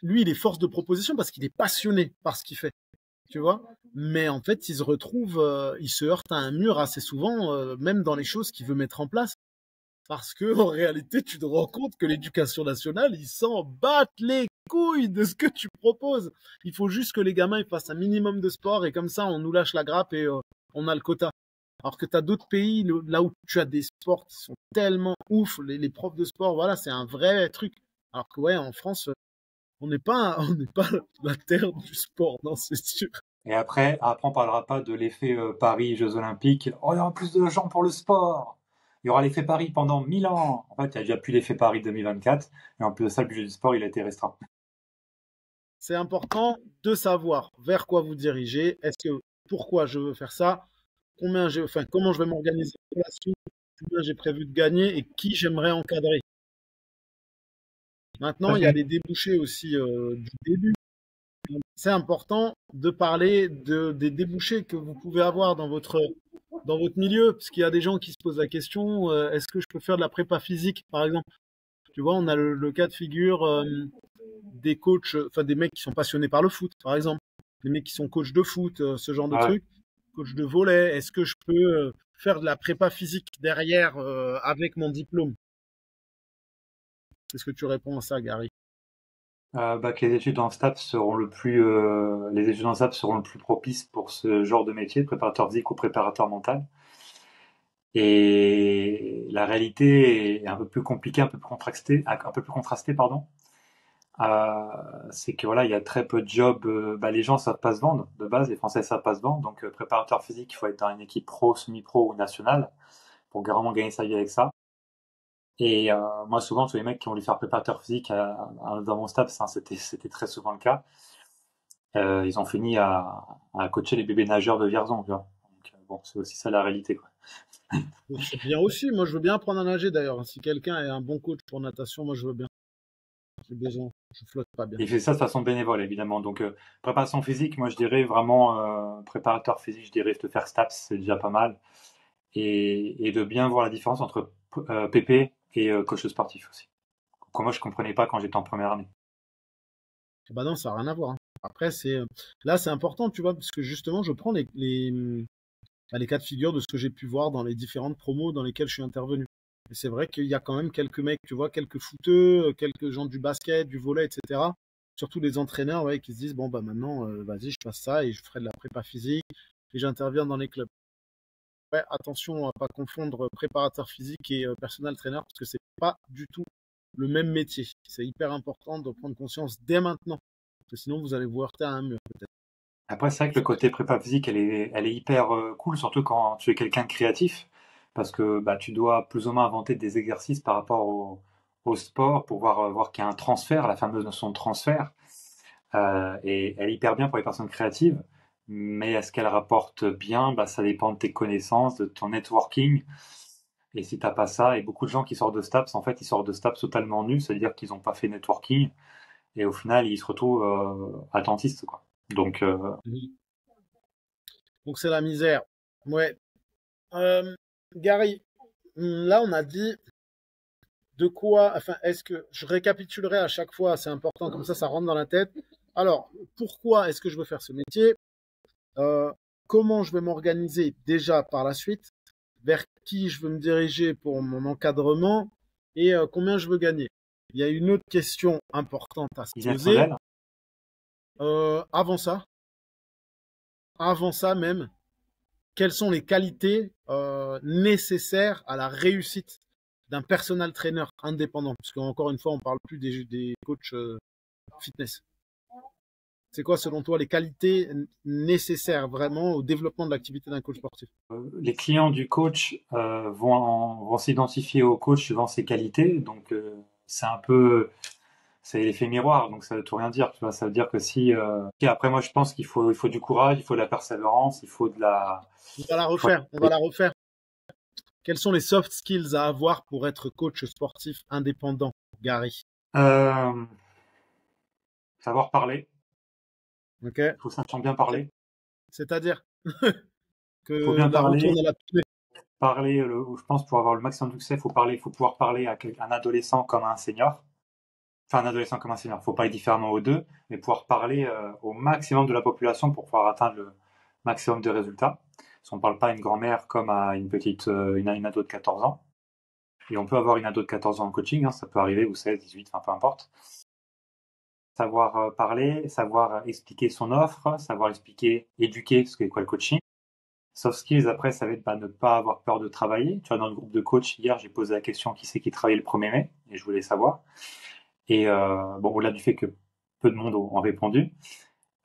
lui, il est force de proposition parce qu'il est passionné par ce qu'il fait, tu vois. Mais en fait, il se heurte à un mur assez souvent, même dans les choses qu'il veut mettre en place. Parce que en réalité, tu te rends compte que l'éducation nationale, ils s'en battent les couilles de ce que tu proposes. Il faut juste que les gamins ils fassent un minimum de sport et comme ça, on nous lâche la grappe et on a le quota. Alors que tu as d'autres pays là où tu as des sports qui sont tellement ouf, les profs de sport, voilà, c'est un vrai truc. Alors que ouais, en France, on n'est pas la terre du sport, non, c'est sûr. Et après, on parlera pas de l'effet Paris Jeux Olympiques. Oh, il y aura plus de gens pour le sport. Il y aura l'effet Paris pendant 1000 ans. En fait, il n'y a déjà plus l'effet Paris 2024. Et en plus de ça, le budget du sport, il a été restreint. C'est important de savoir vers quoi vous dirigez. Pourquoi je veux faire ça? Comment je vais m'organiser pour la suite? Combien j'ai prévu de gagner et qui j'aimerais encadrer? Tout Maintenant, à il y a fait. les débouchés aussi du début. C'est important de parler des débouchés que vous pouvez avoir dans votre milieu, parce qu'il y a des gens qui se posent la question, est-ce que je peux faire de la prépa physique, par exemple? Tu vois, on a le cas de figure des coachs, enfin des mecs qui sont passionnés par le foot, par exemple, des mecs qui sont coachs de foot, ce genre de Ouais. truc, coach de volley. Est-ce que je peux faire de la prépa physique derrière avec mon diplôme? Qu'est-ce que tu réponds à ça, Gary? Que les études en STAPS seront les études en STAPS seront le plus propices pour ce genre de métier, préparateur physique ou préparateur mental. Et la réalité est un peu plus compliquée, un peu plus contrastée, pardon. C'est que voilà, il y a très peu de jobs. Les gens savent pas se vendre de base, les Français savent pas se vendre. Donc préparateur physique, il faut être dans une équipe pro, semi-pro ou nationale pour vraiment gagner sa vie avec ça. Et moi, souvent, tous les mecs qui ont voulu faire préparateur physique dans mon staff, ça, c'était très souvent le cas. Ils ont fini à coacher les bébés nageurs de Vierzon, tu vois. Donc, bon, c'est aussi ça la réalité, quoi. C'est bien aussi. Moi, je veux bien apprendre à nager d'ailleurs. Si quelqu'un est un bon coach pour natation, moi, je veux bien. J'ai besoin. Je flotte pas bien. Il fait ça de façon bénévole, évidemment. Donc, préparation physique, moi, je dirais vraiment préparateur physique, je dirais de faire STAPS, c'est déjà pas mal. Et de bien voir la différence entre PP et coach sportif aussi. Que moi, je comprenais pas quand j'étais en première année. Bah non, ça n'a rien à voir, hein. Après, là, c'est important, tu vois, parce que justement, je prends les cas de figure de ce que j'ai pu voir dans les différentes promos dans lesquelles je suis intervenu. Et c'est vrai qu'il y a quand même quelques mecs, tu vois, quelques footeux, quelques gens du basket, du volley, etc. Surtout les entraîneurs, ouais, qui se disent, bon, bah maintenant, vas-y, je fasse ça et je ferai de la prépa physique et j'interviens dans les clubs. Ouais, attention à pas confondre préparateur physique et personal trainer parce que c'est pas du tout le même métier. C'est hyper important de prendre conscience dès maintenant, parce que sinon vous allez vous heurter à un mur peut-être. Après, c'est vrai que le côté prépa physique, elle est hyper cool, surtout quand tu es quelqu'un de créatif, parce que bah, tu dois plus ou moins inventer des exercices par rapport au sport pour voir qu'il y a un transfert, la fameuse notion de transfert. Et elle est hyper bien pour les personnes créatives, mais est-ce qu'elle rapporte bien? Bah, ça dépend de tes connaissances, de ton networking. Et si t'as pas ça, et beaucoup de gens qui sortent de STAPS, en fait, ils sortent de STAPS totalement nus, c'est-à-dire qu'ils n'ont pas fait networking, et au final, ils se retrouvent attentistes, quoi. Donc, Mhm. Donc c'est la misère. Ouais. Euh, Gary, là on a dit de quoi, enfin, est-ce que je récapitulerai à chaque fois, c'est important, comme ça rentre dans la tête. Alors, pourquoi est-ce que je veux faire ce métier? Euh, Comment je vais m'organiser déjà par la suite? Vers qui je veux me diriger pour mon encadrement? Et combien je veux gagner? Il y a une autre question importante à se business poser. model. Euh, avant ça, avant ça même, quelles sont les qualités nécessaires à la réussite d'un personal trainer indépendant? Parce qu'encore une fois, on ne parle plus des coachs fitness. C'est quoi, selon toi, les qualités nécessaires vraiment au développement de l'activité d'un coach sportif? Les clients du coach vont s'identifier au coach suivant ses qualités, donc c'est un peu, c'est l'effet miroir, donc ça veut tout rien dire, tu vois. Ça veut dire que si, et après moi je pense il faut du courage, il faut de la persévérance, il faut de la, On va la il faut- refaire, on va la refaire. Quels sont les soft skills à avoir pour être coach sportif indépendant, Gary? Euh, savoir parler, Ok. il faut savoir bien parler, C'est-à-dire il faut que bien la roue tourne parler, à la tournée. parler, je pense pour avoir le maximum de succès, faut pouvoir parler à un adolescent comme à un senior. Enfin, un adolescent comme un senior. Faut parler différemment aux deux, mais pouvoir parler au maximum de la population pour pouvoir atteindre le maximum de résultats. Si on parle pas à une grand-mère comme à une une ado de 14 ans. Et on peut avoir une ado de 14 ans en coaching, hein, ça peut arriver, ou 16, 18, enfin peu importe. Savoir parler, savoir expliquer son offre, savoir expliquer, éduquer ce qu'est quoi le coaching. Soft skills, après, ça va être ne pas avoir peur de travailler. Tu vois, dans le groupe de coach, hier, j'ai posé la question qui c'est qui travaillait le 1er mai, et je voulais savoir. Et bon, au-delà du fait que peu de monde ont répondu,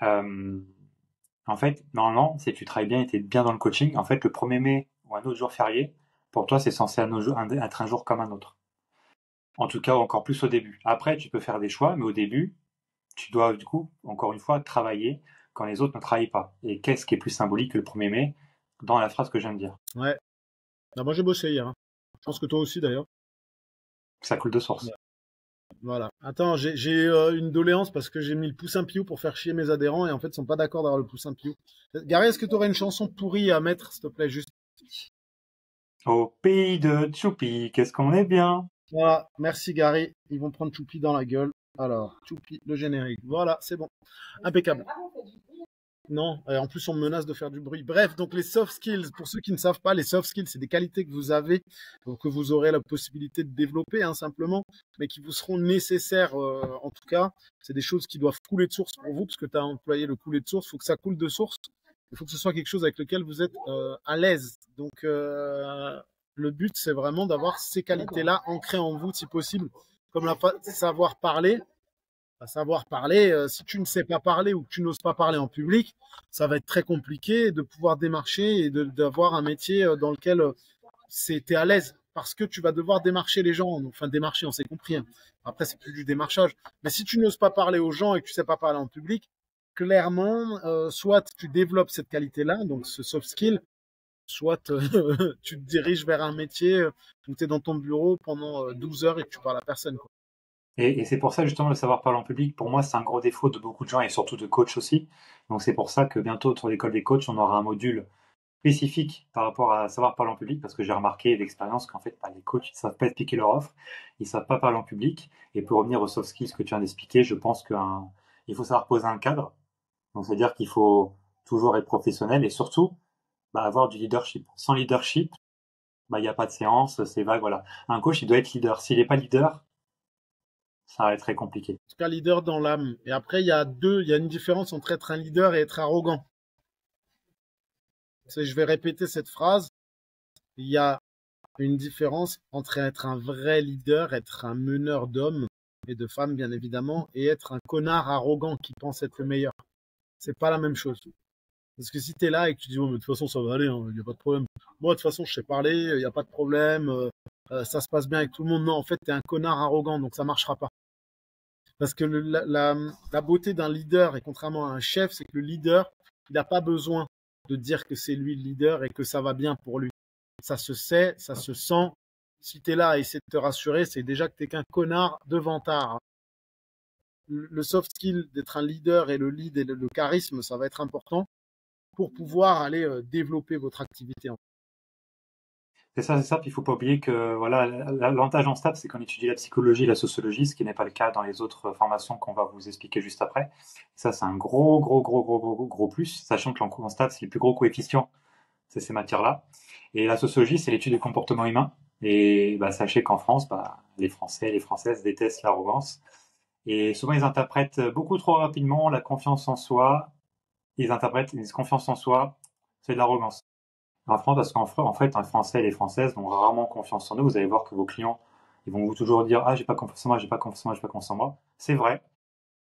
en fait, normalement, si tu travailles bien et tu es bien dans le coaching, en fait, le 1er mai ou un autre jour férié, pour toi, c'est censé être un jour comme un autre. En tout cas, encore plus au début. Après, tu peux faire des choix, mais au début, tu dois, du coup, encore une fois, travailler quand les autres ne travaillent pas. Et qu'est-ce qui est plus symbolique que le 1er mai dans la phrase que je viens de dire? Ouais. Ah, moi, j'ai bossé hier. Hein. Je pense que toi aussi, d'ailleurs. Ça coule de source. Ouais. Voilà. Attends, j'ai une doléance parce que j'ai mis le poussin piou pour faire chier mes adhérents et en fait, ils sont pas d'accord d'avoir le poussin piou. Gary, est-ce que tu aurais une chanson pourrie à mettre, s'il te plaît, juste? Au pays de Tchoupi, qu'est-ce qu'on est bien. Voilà. Merci, Gary. Ils vont prendre Choupi dans la gueule. Alors, Choupi, le générique. Voilà, c'est bon. Impeccable. Non, en plus on me menace de faire du bruit. Bref, donc les soft skills, pour ceux qui ne savent pas, les soft skills, c'est des qualités que vous avez, que vous aurez la possibilité de développer hein, simplement, mais qui vous seront nécessaires en tout cas. C'est des choses qui doivent couler de source pour vous, parce que tu as employé le couler de source, il faut que ça coule de source. Il faut que ce soit quelque chose avec lequel vous êtes à l'aise. Donc le but, c'est vraiment d'avoir ces qualités-là ancrées en vous, si possible, comme savoir parler. À savoir parler, si tu ne sais pas parler ou que tu n'oses pas parler en public, ça va être très compliqué de pouvoir démarcher et d'avoir un métier dans lequel tu es à l'aise parce que tu vas devoir démarcher les gens. Enfin, démarcher, on s'est compris. Hein. Après, c'est plus du démarchage. Mais si tu n'oses pas parler aux gens et que tu ne sais pas parler en public, clairement, soit tu développes cette qualité-là, donc ce soft skill, soit tu te diriges vers un métier où tu es dans ton bureau pendant 12 heures et que tu parles à personne. Quoi. Et c'est pour ça, justement, le savoir parler en public, pour moi, c'est un gros défaut de beaucoup de gens et surtout de coachs aussi. Donc, c'est pour ça que bientôt, sur l'école des coachs, on aura un module spécifique par rapport à savoir parler en public, parce que j'ai remarqué d'expérience qu'en fait, les coachs, ils savent pas expliquer leur offre, ils savent pas parler en public. Et pour revenir aux soft skills que tu viens d'expliquer, je pense qu'il faut savoir poser un cadre. Donc, c'est-à-dire qu'il faut toujours être professionnel et surtout, avoir du leadership. Sans leadership, il n'y a pas de séance, c'est vague, voilà. Un coach, il doit être leader. S'il n'est pas leader, ça va être très compliqué. En tout cas, leader dans l'âme. Et après, il y a une différence entre être un leader et être arrogant. Je vais répéter cette phrase. Il y a une différence entre être un vrai leader, être un meneur d'hommes et de femmes, bien évidemment, et être un connard arrogant qui pense être le meilleur. C'est pas la même chose. Parce que si tu es là et que tu dis, oh, mais de toute façon, ça va aller, il n'y a pas de problème. Moi, de toute façon, je sais parler, il n'y a pas de problème, ça se passe bien avec tout le monde. Non, en fait, tu es un connard arrogant, donc ça marchera pas. Parce que la beauté d'un leader, et contrairement à un chef, c'est que le leader, il n'a pas besoin de dire que c'est lui le leader et que ça va bien pour lui. Ça se sait, ça se sent. Si tu es là à essayer de te rassurer, c'est déjà que tu n'es qu'un connard de vantard. Le soft skill d'être un leader et le lead et le charisme, ça va être important pour pouvoir aller développer votre activité. C'est ça. Puis il faut pas oublier que voilà, l'avantage en STAPS, c'est qu'on étudie la psychologie et la sociologie, ce qui n'est pas le cas dans les autres formations qu'on va vous expliquer juste après. Ça, c'est un gros plus, sachant que en STAPS, c'est le plus gros coefficient, c'est ces matières-là. Et la sociologie, c'est l'étude du comportement humain. Et sachez qu'en France, les Français et les Françaises détestent l'arrogance. Et souvent, ils interprètent beaucoup trop rapidement la confiance en soi. Ils disent confiance en soi, c'est de l'arrogance. En France, parce qu'en fait, un Français et les Françaises ont rarement confiance en eux. Vous allez voir que vos clients, ils vont vous toujours dire, ah, j'ai pas confiance en moi, j'ai pas confiance en moi, j'ai pas confiance en moi. C'est vrai.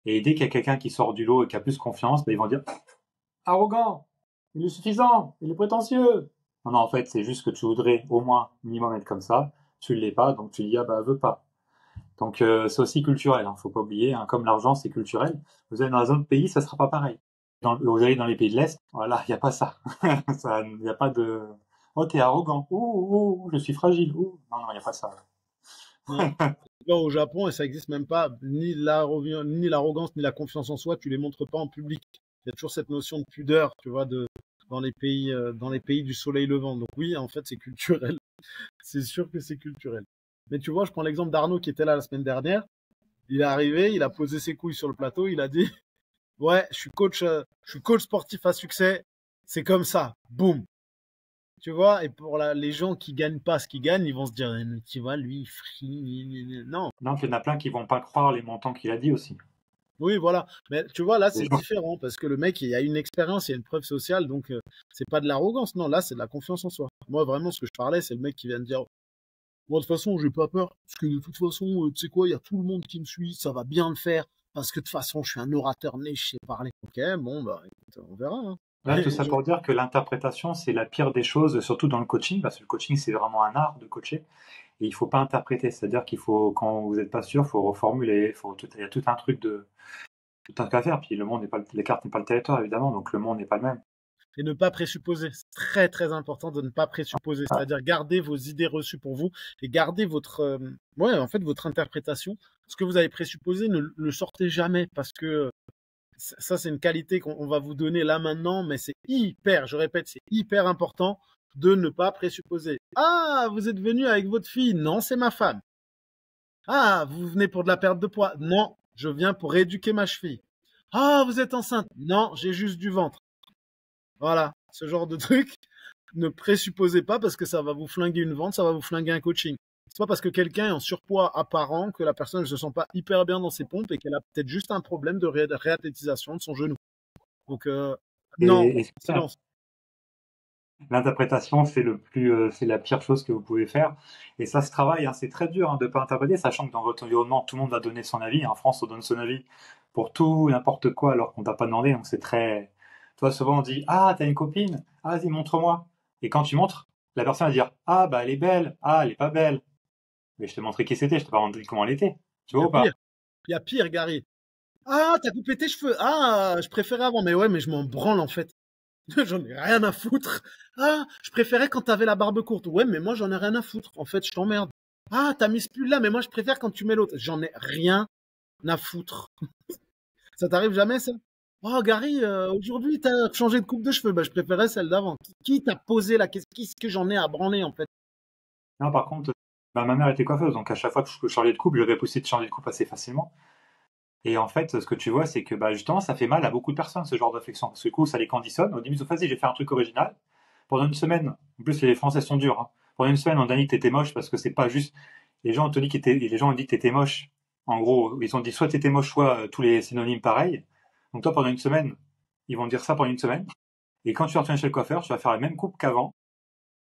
Et dès qu'il y a quelqu'un qui sort du lot et qui a plus confiance, ils vont dire, arrogant, il est suffisant, il est prétentieux. Non, en fait, c'est juste que tu voudrais au moins minimum être comme ça. Tu l'es pas, donc tu dis, veux pas. Donc, c'est aussi culturel, hein, faut pas oublier, hein, comme l'argent, c'est culturel. Vous allez dans un autre pays, ça sera pas pareil. Vous allez dans les pays de l'Est, voilà, il n'y a pas ça. Il n'y a pas de oh, t'es arrogant, je suis fragile, Non, il n'y a pas ça. Ouais. Au Japon, et ça n'existe même pas, ni l'arrogance, ni la confiance en soi, tu les montres pas en public. Il y a toujours cette notion de pudeur, tu vois, dans les pays du soleil levant. Donc oui, en fait, c'est culturel. C'est sûr que c'est culturel. Mais tu vois, je prends l'exemple d'Arnaud qui était là la semaine dernière. Il est arrivé, il a posé ses couilles sur le plateau, il a dit, ouais, je suis coach sportif à succès. C'est comme ça. Boum. Tu vois, et pour les gens qui gagnent pas ce qu'ils gagnent, ils vont se dire, tu vois, lui, non. Donc, il y en a plein qui vont pas croire les montants qu'il a dit aussi. Oui, voilà. Mais tu vois, là, Les c'est gens- différent parce que le mec, il a une expérience, il a une preuve sociale, donc c'est pas de l'arrogance. Non, là, c'est de la confiance en soi. Moi, vraiment, ce que je parlais, c'est le mec qui vient de dire, moi, de toute façon, j'ai pas peur parce que de toute façon, tu sais quoi, il y a tout le monde qui me suit, ça va bien le faire parce que de toute façon, je suis un orateur né, je sais parler. Ok, bon, bah, écoute, on verra. Hein. Là, tout ça pour dire que l'interprétation, c'est la pire des choses, surtout dans le coaching, parce que le coaching, c'est vraiment un art de coacher. Et il faut pas interpréter, c'est-à-dire qu'il faut, quand vous n'êtes pas sûr, il faut reformuler, il y a tout un truc tout un truc à faire. Puis le monde n'est pas, les cartes n'est pas le territoire, évidemment, donc le monde n'est pas le même. Et ne pas présupposer. C'est très très important de ne pas présupposer, Ah, c'est-à-dire garder vos idées reçues pour vous et garder ouais, en fait, votre interprétation. Ce que vous avez présupposé, ne le sortez jamais parce que ça, c'est une qualité qu'on va vous donner là maintenant, mais c'est hyper, je répète, c'est hyper important de ne pas présupposer. Ah, vous êtes venu avec votre fille? Non, c'est ma femme. Ah, vous venez pour de la perte de poids? Non, je viens pour éduquer ma cheville. Ah, vous êtes enceinte? Non, j'ai juste du ventre. Voilà, ce genre de truc. Ne présupposez pas parce que ça va vous flinguer une vente, ça va vous flinguer un coaching. C'est pas parce que quelqu'un est en surpoids apparent que la personne ne se sent pas hyper bien dans ses pompes et qu'elle a peut-être juste un problème de réathlétisation de son genou. Donc, non, et c'est ça. silence. L'interprétation, c'est la pire chose que vous pouvez faire. Et ça se travaille, hein. C'est très dur hein, de ne pas interpréter, sachant que dans votre environnement, tout le monde va donner son avis. En France, on donne son avis pour tout, n'importe quoi, alors qu'on t'a pas demandé. Donc c'est très. Toi, souvent, on dit, ah, t'as une copine? Ah, vas-y, montre-moi. Et quand tu montres, la personne va dire, ah, bah, elle est belle. Ah, elle est pas belle. Mais je t'ai montré qui c'était, je t'ai pas montré comment elle était. Tu Il y vois a ou pas? pire. Il y a pire, Gary. Ah, t'as coupé tes cheveux. Ah, je préférais avant. Mais ouais, mais je m'en branle en fait. J'en ai rien à foutre. Ah, je préférais quand t'avais la barbe courte. Ouais, mais moi, j'en ai rien à foutre. En fait, je t'emmerde. Ah, t'as mis ce pull là, mais moi, je préfère quand tu mets l'autre. J'en ai rien à foutre. Ça t'arrive jamais, ça? Oh, Gary, aujourd'hui, t'as changé de coupe de cheveux. Bah, je préférais celle d'avant. Qui t'a posé la question? Qu'est-ce que j'en ai à branler, en fait? Non, par contre, bah, ma mère était coiffeuse, donc à chaque fois que je changeais de coupe, j'avais possibilité de changer de coupe assez facilement. Et en fait, ce que tu vois, c'est que bah, justement, ça fait mal à beaucoup de personnes, ce genre d'affection. Parce que du coup, ça les conditionne. Au début, ils se disent, vas-y, je vais faire un truc original. Pendant une semaine, en plus, les Français sont durs. Hein. Pendant une semaine, on a dit que t'étais moche parce que c'est pas juste. Les gens ont dit que t'étais moche. En gros, ils ont dit soit t'étais moche, soit tous les synonymes pareils. Donc toi, pendant une semaine, ils vont dire ça pendant une semaine. Et quand tu retournes chez le coiffeur, tu vas faire la même coupe qu'avant.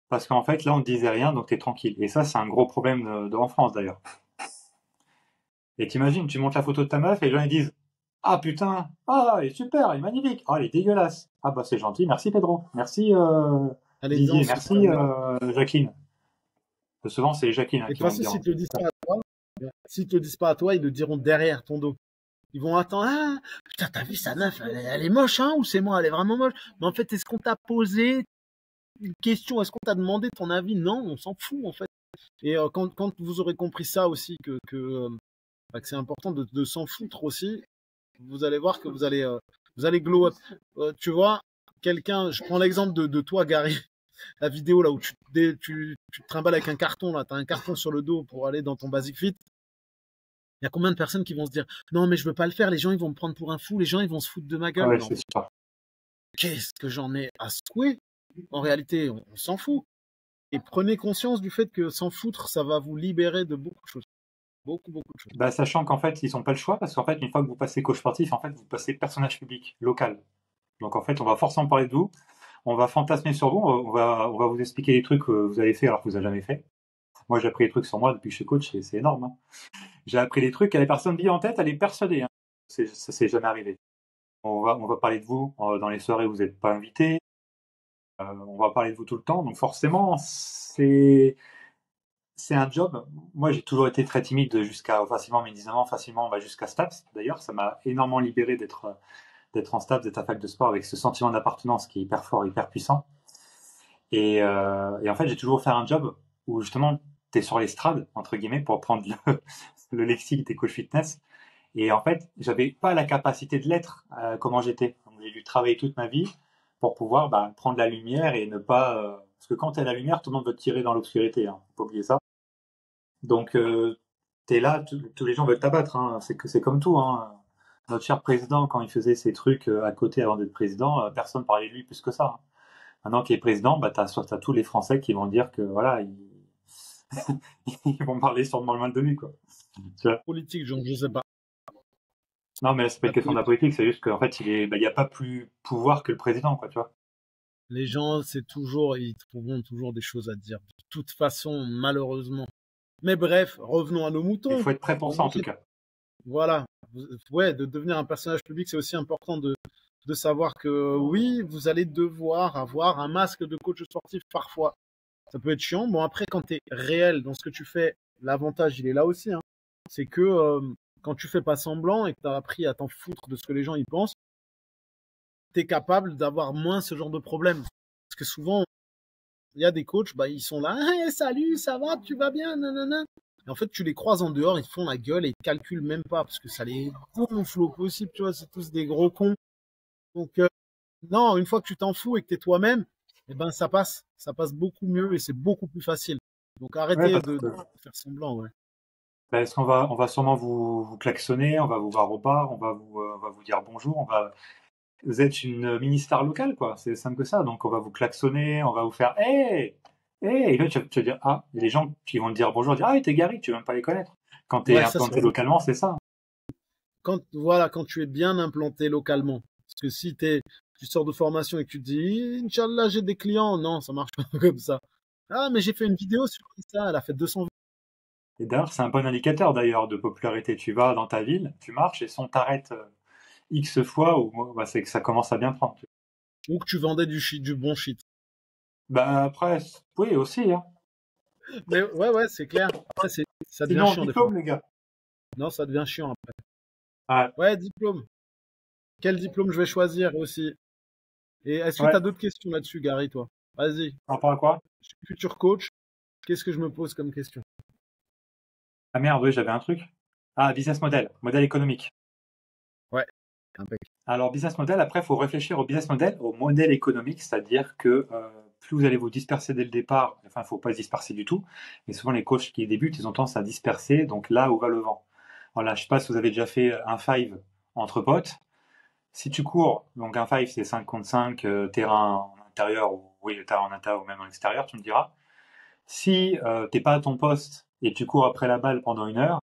Parce qu'en fait, là, on ne disait rien, donc t'es tranquille. Et ça, c'est un gros problème en France, d'ailleurs. Et t'imagines, tu montres la photo de ta meuf et les gens ils disent ah putain, ah elle est super, elle est magnifique, ah elle est dégueulasse. Ah bah c'est gentil, merci Pedro, merci Allez, Didier, danse, merci super. Jacqueline. Souvent c'est Jacqueline hein, Et de qui toute vont le façon, dire. s'ils te le disent pas à toi, s'ils te le disent pas à toi, ils le diront derrière ton dos. Ils vont attendre, ah, putain, t'as vu sa meuf, elle est moche, hein, ou c'est moi, elle est vraiment moche. Mais en fait, est-ce qu'on t'a posé une question? Est-ce qu'on t'a demandé ton avis? Non, on s'en fout, en fait. Et quand vous aurez compris ça aussi, bah, que c'est important de s'en foutre aussi, vous allez voir que vous allez glow up. Tu vois, quelqu'un, je prends l'exemple de toi, Gary, la vidéo là où tu te trimbales avec un carton, là, tu as un carton sur le dos pour aller dans ton Basic Fit. Il y a combien de personnes qui vont se dire non, mais je veux pas le faire, les gens ils vont me prendre pour un fou, les gens ils vont se foutre de ma Ah gueule. ouais, Non, c'est sûr. qu'est-ce que j'en ai à secouer? En réalité, on s'en fout. Et prenez conscience du fait que s'en foutre, ça va vous libérer de beaucoup de choses. Beaucoup, beaucoup de choses. Bah, sachant qu'en fait ils n'ont pas le choix parce qu'en fait une fois que vous passez coach sportif, en fait vous passez personnage public local. Donc en fait on va forcément parler de vous, on va fantasmer sur vous, on va vous expliquer les trucs que vous avez fait alors que vous n'avez jamais fait. Moi j'ai appris des trucs sur moi depuis que je suis coach et c'est énorme. Hein. J'ai appris des trucs, et la personne vit en tête, elle est persuadée. Hein. Ça s'est jamais arrivé. On va parler de vous dans les soirées où vous n'êtes pas invité. On va parler de vous tout le temps. Donc forcément, c'est un job. Moi, j'ai toujours été très timide jusqu'à facilement mes 19 ans, facilement jusqu'à STAPS. D'ailleurs, ça m'a énormément libéré d'être en STAPS, d'être à fac de sport avec ce sentiment d'appartenance qui est hyper fort, hyper puissant. Et en fait, j'ai toujours fait un job où justement, tu es sur l'estrade, entre guillemets, pour prendre le lexique des coachs fitness. Et en fait, j'avais pas la capacité de l'être comment j'étais. Donc, j'ai dû travailler toute ma vie pour pouvoir prendre la lumière et ne pas. Parce que quand tu es à la lumière, tout le monde veut te tirer dans l'obscurité. Hein. Faut pas oublier ça. Donc, tu es là, tous les gens veulent t'abattre. Hein. C'est comme tout. Hein. Notre cher président, quand il faisait ses trucs à côté avant d'être président, personne parlait de lui plus que ça. Hein. Maintenant qu'il est président, t'as tous les Français qui vont dire que voilà, ils vont parler sûrement le mal de lui, quoi. Tu vois. Politique, genre, je sais pas. Non, mais c'est pas La une question de la politique, c'est juste qu'en fait, il y a pas plus pouvoir que le président, quoi, tu vois. Les gens, ils trouveront toujours des choses à dire. De toute façon, malheureusement. Mais bref, revenons à nos Il moutons. faut être prêt pour ça, en tout cas. Voilà. Ouais, de devenir un personnage public, c'est aussi important de savoir que oui, vous allez devoir avoir un masque de coach sportif parfois. Ça peut être chiant. Bon, après, quand tu es réel dans ce que tu fais, l'avantage, il est là aussi. Hein. C'est que quand tu fais pas semblant et que tu as appris à t'en foutre de ce que les gens y pensent, tu es capable d'avoir moins ce genre de problème. Parce que souvent, il y a des coachs, ils sont là, hey, salut, ça va, tu vas bien, nanana. Et en fait, tu les croises en dehors, ils te font la gueule et ils te calculent même pas parce que ça les gonfle au possible, tu vois, c'est tous des gros cons. Donc, non, une fois que tu t'en fous et que tu es toi-même, eh ben, ça passe beaucoup mieux et c'est beaucoup plus facile. Donc, Ouais, arrêtez parce de que faire semblant, ouais. est-ce qu'on va sûrement vous klaxonner, on va vous voir au bar, on va vous dire bonjour, vous êtes une mini-star locale, quoi. C'est simple que ça. Donc, on va vous klaxonner, on va vous faire hey, hey. Et là, tu vas dire ah. Et les gens qui vont te dire bonjour, dire ah, t'es Gary, tu veux même pas les connaître. Quand tu es Ouais, ça c'est implanté localement, c'est ça. voilà, quand tu es bien implanté localement. Parce que si tu sors de formation et que tu te dis, Inch'Allah, j'ai des clients, non, ça marche pas comme ça. Ah, mais j'ai fait une vidéo sur ça, elle a fait 200 vues. Et d'ailleurs, c'est un bon indicateur d'ailleurs de popularité. Tu vas dans ta ville, tu marches et si on t'arrête X fois, c'est que ça commence à bien prendre. Ou que tu vendais du shit, du bon shit. Après, oui aussi. Hein. Mais ouais, c'est clair. Après, ça devient Sinon, chiant des fois. diplôme, les gars. Non, ça devient chiant après. Ah, Ouais, diplôme. Quel diplôme je vais choisir aussi? Et est-ce que tu ouais. as d'autres questions là-dessus, Gary, toi? Vas-y. Par rapport à quoi? Je suis futur coach. Qu'est-ce que je me pose comme question? Ah merde, oui, j'avais un truc. Ah, business model, modèle économique. Ouais, impec. Alors, business model, après, il faut réfléchir au business model, au modèle économique, c'est-à-dire que plus vous allez vous disperser dès le départ, enfin, il ne faut pas se disperser du tout, mais souvent les coachs qui débutent, ils ont tendance à disperser, donc là où va le vent. Voilà, je ne sais pas si vous avez déjà fait un five entre potes. Si tu cours, donc un five, c'est 5 contre 5, terrain en intérieur, ou oui, terrain en intérieur ou même en extérieur, tu me diras. Si t'es pas à ton poste et tu cours après la balle pendant 1 heure,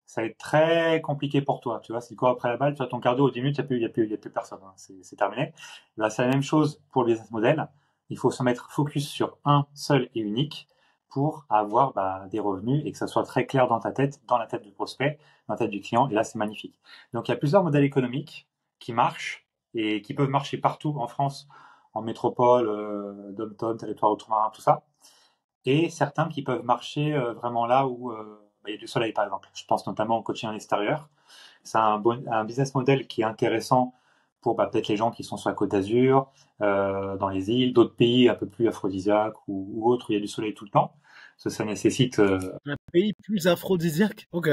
ça va être très compliqué pour toi. Tu vois, si tu cours après la balle, tu as ton cardio aux 10 minutes, il y a plus personne. Hein. C'est terminé. Là, c'est la même chose pour le business model. Il faut se mettre focus sur un seul et unique pour avoir des revenus et que ça soit très clair dans ta tête, dans la tête du prospect, dans la tête du client. Et là, c'est magnifique. Donc, il y a plusieurs modèles économiques qui marchent et qui peuvent marcher partout en France, en métropole, dom-tom, territoire ultramarin, tout ça. Et certains qui peuvent marcher vraiment là où il y a du soleil, par exemple. Je pense notamment au coaching en extérieur. C'est un business model qui est intéressant pour peut-être les gens qui sont sur la Côte d'Azur, dans les îles, d'autres pays un peu plus aphrodisiaques ou autres où il y a du soleil tout le temps. Ça nécessite Un pays plus aphrodisiaque? Ok.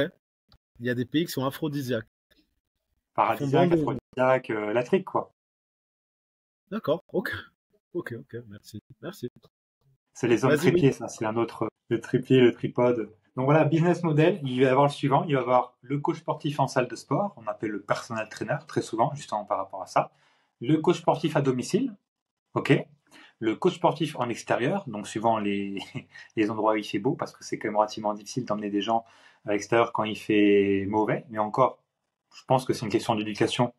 Il y a des pays qui sont aphrodisiaques. Ils font bon paradisiaque, dos. aphrodisiaque, latrique, quoi. D'accord. Ok. Ok, ok. Merci. Merci. C'est les hommes Vas-y, oui. trépieds, ça, c'est un autre. Le trépied, le tripode. Donc voilà, business model, il va y avoir le suivant, il va y avoir le coach sportif en salle de sport, on appelle le personal trainer, très souvent, justement par rapport à ça. Le coach sportif à domicile, ok. Le coach sportif en extérieur, donc suivant les endroits où il fait beau, parce que c'est quand même relativement difficile d'emmener des gens à l'extérieur quand il fait mauvais, mais encore, je pense que c'est une question d'éducation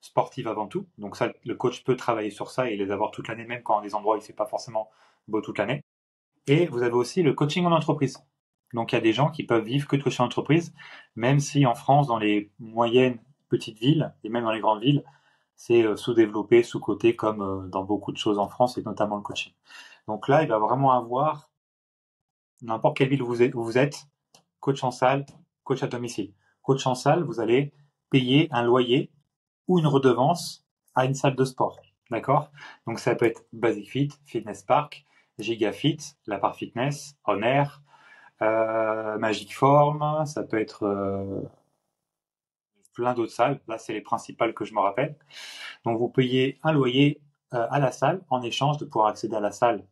sportive avant tout. Donc ça, le coach peut travailler sur ça et les avoir toute l'année, même quand les endroits où il ne fait pas forcément beau toute l'année. Et vous avez aussi le coaching en entreprise. Donc il y a des gens qui peuvent vivre que de coaching en entreprise, même si en France, dans les moyennes petites villes, et même dans les grandes villes, c'est sous-développé, sous-coté, comme dans beaucoup de choses en France, et notamment le coaching. Donc là, il va vraiment avoir, n'importe quelle ville où vous êtes, coach en salle, coach à domicile. Coach en salle, vous allez payer un loyer ou une redevance à une salle de sport. D'accord? Donc ça peut être Basic Fit, Fitness Park, GigaFit, la part fitness, On Air, Magic Form, ça peut être plein d'autres salles. Là, c'est les principales que je me rappelle. Donc vous payez un loyer à la salle en échange de pouvoir accéder à la salle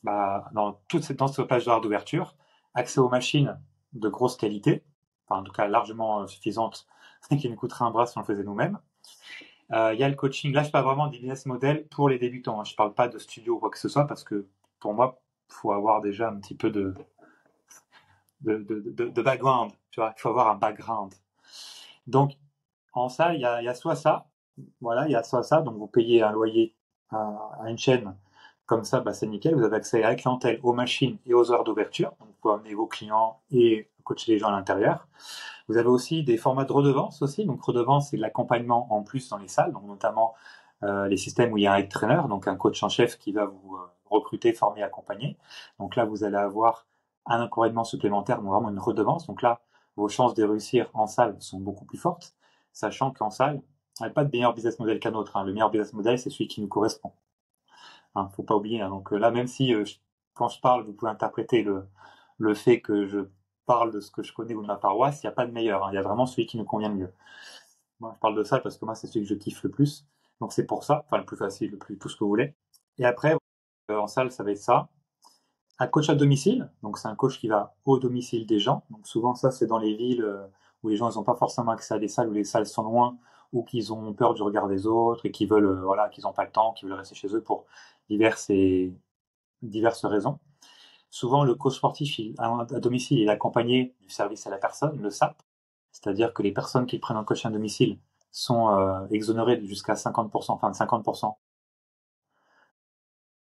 dans ce plage d'horaire d'ouverture, accès aux machines de grosse qualité, enfin en tout cas largement suffisantes, qui nous coûterait un bras si on le faisait nous-mêmes. Il y a le coaching, là je parle vraiment des business models pour les débutants, hein. Je ne parle pas de studio ou quoi que ce soit, parce que pour moi, il faut avoir déjà un petit peu de background, tu vois, il faut avoir un background. Donc en salle, il y a soit ça, voilà, il y a soit ça, donc vous payez un loyer à une chaîne, comme ça, c'est nickel, vous avez accès à la clientèle, aux machines et aux heures d'ouverture, donc vous pouvez amener vos clients et coacher les gens à l'intérieur. Vous avez aussi des formats de redevance aussi, donc redevance c'est de l'accompagnement en plus dans les salles, donc notamment les systèmes où il y a un head trainer, donc un coach en chef qui va vous recruter, former, accompagner. Donc là, vous allez avoir un accompagnement supplémentaire, donc vraiment une redevance. Donc là, vos chances de réussir en salle sont beaucoup plus fortes, sachant qu'en salle, il n'y a pas de meilleur business model qu'un autre, hein. Le meilleur business model, c'est celui qui nous correspond. Faut pas oublier, hein. Donc là, même si quand je parle, vous pouvez interpréter le fait que je parle de ce que je connais ou de ma paroisse, il n'y a pas de meilleur, hein. Il y a vraiment celui qui nous convient le mieux. Moi, je parle de ça parce que moi, c'est celui que je kiffe le plus. Donc c'est pour ça, enfin le plus facile, le plus tout ce que vous voulez. Et après, en salle, ça va être ça. Un coach à domicile, donc c'est un coach qui va au domicile des gens. Donc souvent, ça, c'est dans les villes où les gens n'ont pas forcément accès à des salles, où les salles sont loin, ou qu'ils ont peur du regard des autres et qu'ils veulent, qu'ils n'ont pas le temps, qu'ils veulent rester chez eux pour diverses raisons. Souvent, le coach sportif à domicile, il est accompagné du service à la personne, le SAP, c'est-à-dire que les personnes qui prennent un coach à domicile sont exonérées de jusqu'à 50%, enfin de 50%.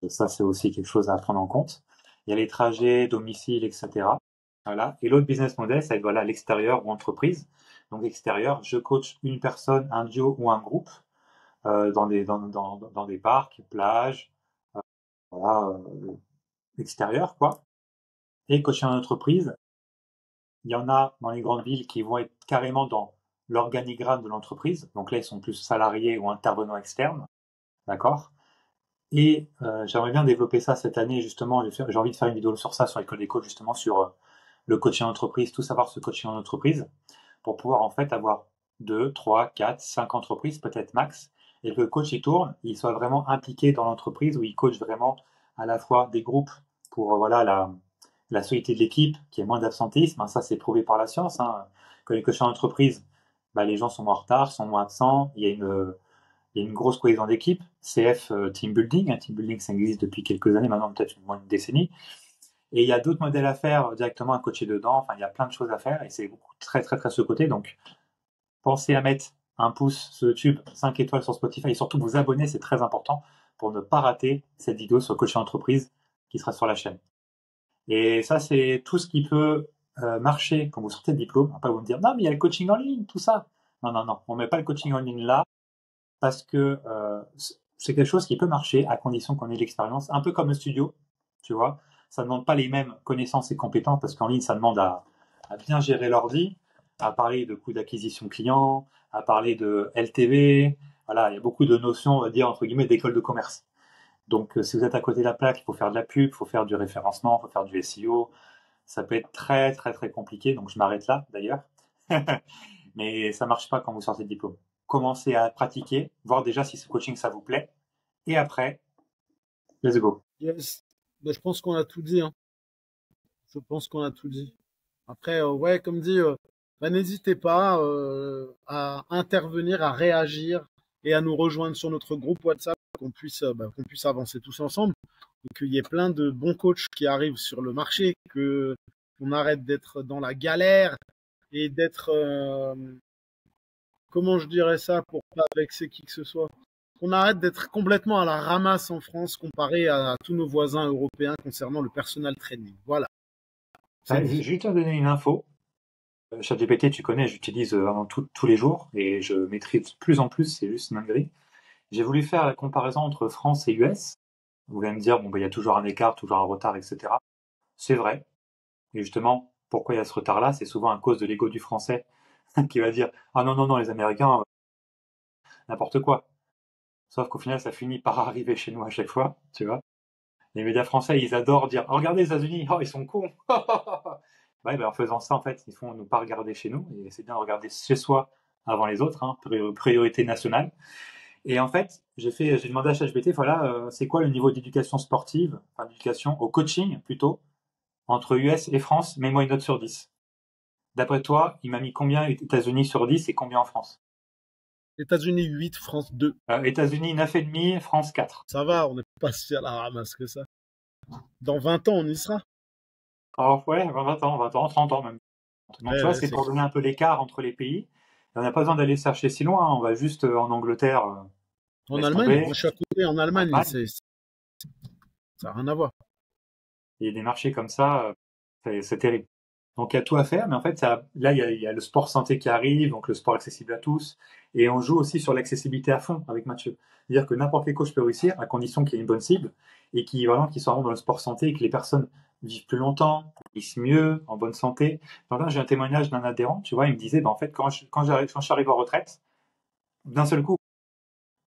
Et ça, c'est aussi quelque chose à prendre en compte. Il y a les trajets, domicile, etc. Voilà. Et l'autre business model, ça va être l'extérieur ou entreprise. Donc extérieur, je coach une personne, un duo ou un groupe dans des parcs, plages, voilà, extérieur, quoi. Et coacher en entreprise, il y en a dans les grandes villes qui vont être carrément dans l'organigramme de l'entreprise. Donc là, ils sont plus salariés ou intervenants externes. D'accord? Et j'aimerais bien développer ça cette année, justement. J'ai envie de faire une vidéo sur ça, sur l'école des coachs, justement, sur le coaching en entreprise, tout savoir ce coaching en entreprise, pour pouvoir en fait avoir 2, 3, 4, 5 entreprises, peut-être max, et que le coach il tourne, il soit vraiment impliqué dans l'entreprise, où il coach vraiment à la fois des groupes pour la solidité de l'équipe, qu'il y ait moins d'absentisme, hein, ça c'est prouvé par la science, hein. Quand les coachs en entreprise, les gens sont moins en retard, sont moins absents, il y a une grosse cohésion d'équipe, CF Team Building, hein, Team Building ça existe depuis quelques années, maintenant peut-être moins une décennie, et il y a d'autres modèles à faire directement à coacher dedans, enfin il y a plein de choses à faire, et c'est beaucoup très très très ce côté, donc pensez à mettre un pouce sur YouTube, 5 étoiles sur Spotify, et surtout vous abonner, c'est très important pour ne pas rater cette vidéo sur coaching entreprise qui sera sur la chaîne. Et ça c'est tout ce qui peut marcher quand vous sortez de diplôme, on va pas vous me dire non mais il y a le coaching en ligne, tout ça. Non, non, non, on met pas le coaching en ligne là, parce que c'est quelque chose qui peut marcher à condition qu'on ait de l'expérience, un peu comme le studio, tu vois. Ça ne demande pas les mêmes connaissances et compétences parce qu'en ligne, ça demande à bien gérer l'ordi, à parler de coûts d'acquisition client, à parler de LTV. Voilà, il y a beaucoup de notions, on va dire, entre guillemets, d'école de commerce. Donc, si vous êtes à côté de la plaque, il faut faire de la pub, il faut faire du référencement, il faut faire du SEO. Ça peut être très, très, très compliqué. Donc, je m'arrête là, d'ailleurs. Mais ça marche pas quand vous sortez de diplôme. Commencez à pratiquer, voir déjà si ce coaching ça vous plaît, et après, let's go. Yes. Je pense qu'on a tout dit, hein. Je pense qu'on a tout dit. Après, ouais, comme dit, n'hésitez pas à intervenir, à réagir et à nous rejoindre sur notre groupe WhatsApp qu'on puisse avancer tous ensemble. Et qu'il y ait plein de bons coachs qui arrivent sur le marché, qu'on arrête d'être dans la galère et d'être, comment je dirais ça pour pas vexer qui que ce soit. Qu'on arrête d'être complètement à la ramasse en France comparé à tous nos voisins européens concernant le personal training. Voilà. Je vais juste te donner une info. ChatGPT, tu connais, j'utilise vraiment tous les jours et je maîtrise de plus en plus, c'est juste une dinguerie. J'ai voulu faire la comparaison entre France et US. Vous allez me dire, bon, il y a toujours un écart, toujours un retard, etc. C'est vrai. Et justement, pourquoi il y a ce retard-là? C'est souvent à cause de l'ego du français qui va dire, ah non, non, non, les Américains, n'importe quoi. Sauf qu'au final, ça finit par arriver chez nous à chaque fois, tu vois. Les médias français, ils adorent dire, oh, regardez les États-Unis, oh, ils sont cons. Ouais, en faisant ça, en fait, ils font nous pas regarder chez nous, et c'est bien de regarder chez soi avant les autres, hein, priorité nationale. Et en fait, j'ai demandé à ChatGPT, voilà, c'est quoi le niveau d'éducation sportive, enfin d'éducation au coaching plutôt, entre US et France, mets-moi une note sur 10. D'après toi, il m'a mis combien États-Unis sur 10 et combien en France? États-Unis 8, France 2. États-Unis 9,5, France 4. Ça va, on n'est pas si à la ramasse que ça. Dans 20 ans, on y sera. Alors ouais, 20 ans, 30 ans même. Donc tu Ouais, vois, ouais, c'est c'est pour clair. donner un peu l'écart entre les pays. On n'a pas besoin d'aller chercher si loin, hein. On va juste en Angleterre, En laisse Allemagne, tomber, moi je suis à côté en en Allemagne, Allemagne. ça n'a rien à voir. Il y a des marchés comme ça, c'est terrible. Donc il y a tout à faire, mais en fait, là, il y a le sport santé qui arrive, donc le sport accessible à tous, et on joue aussi sur l'accessibilité à fond avec Mathieu. C'est-à-dire que n'importe quel coach peut réussir, à condition qu'il ait une bonne cible, et qu'il soit vraiment dans le sport santé, et que les personnes vivent plus longtemps, vivent mieux, en bonne santé. Donc là, j'ai un témoignage d'un adhérent, tu vois, il me disait, ben, en fait, quand je suis arrivé en retraite, d'un seul coup,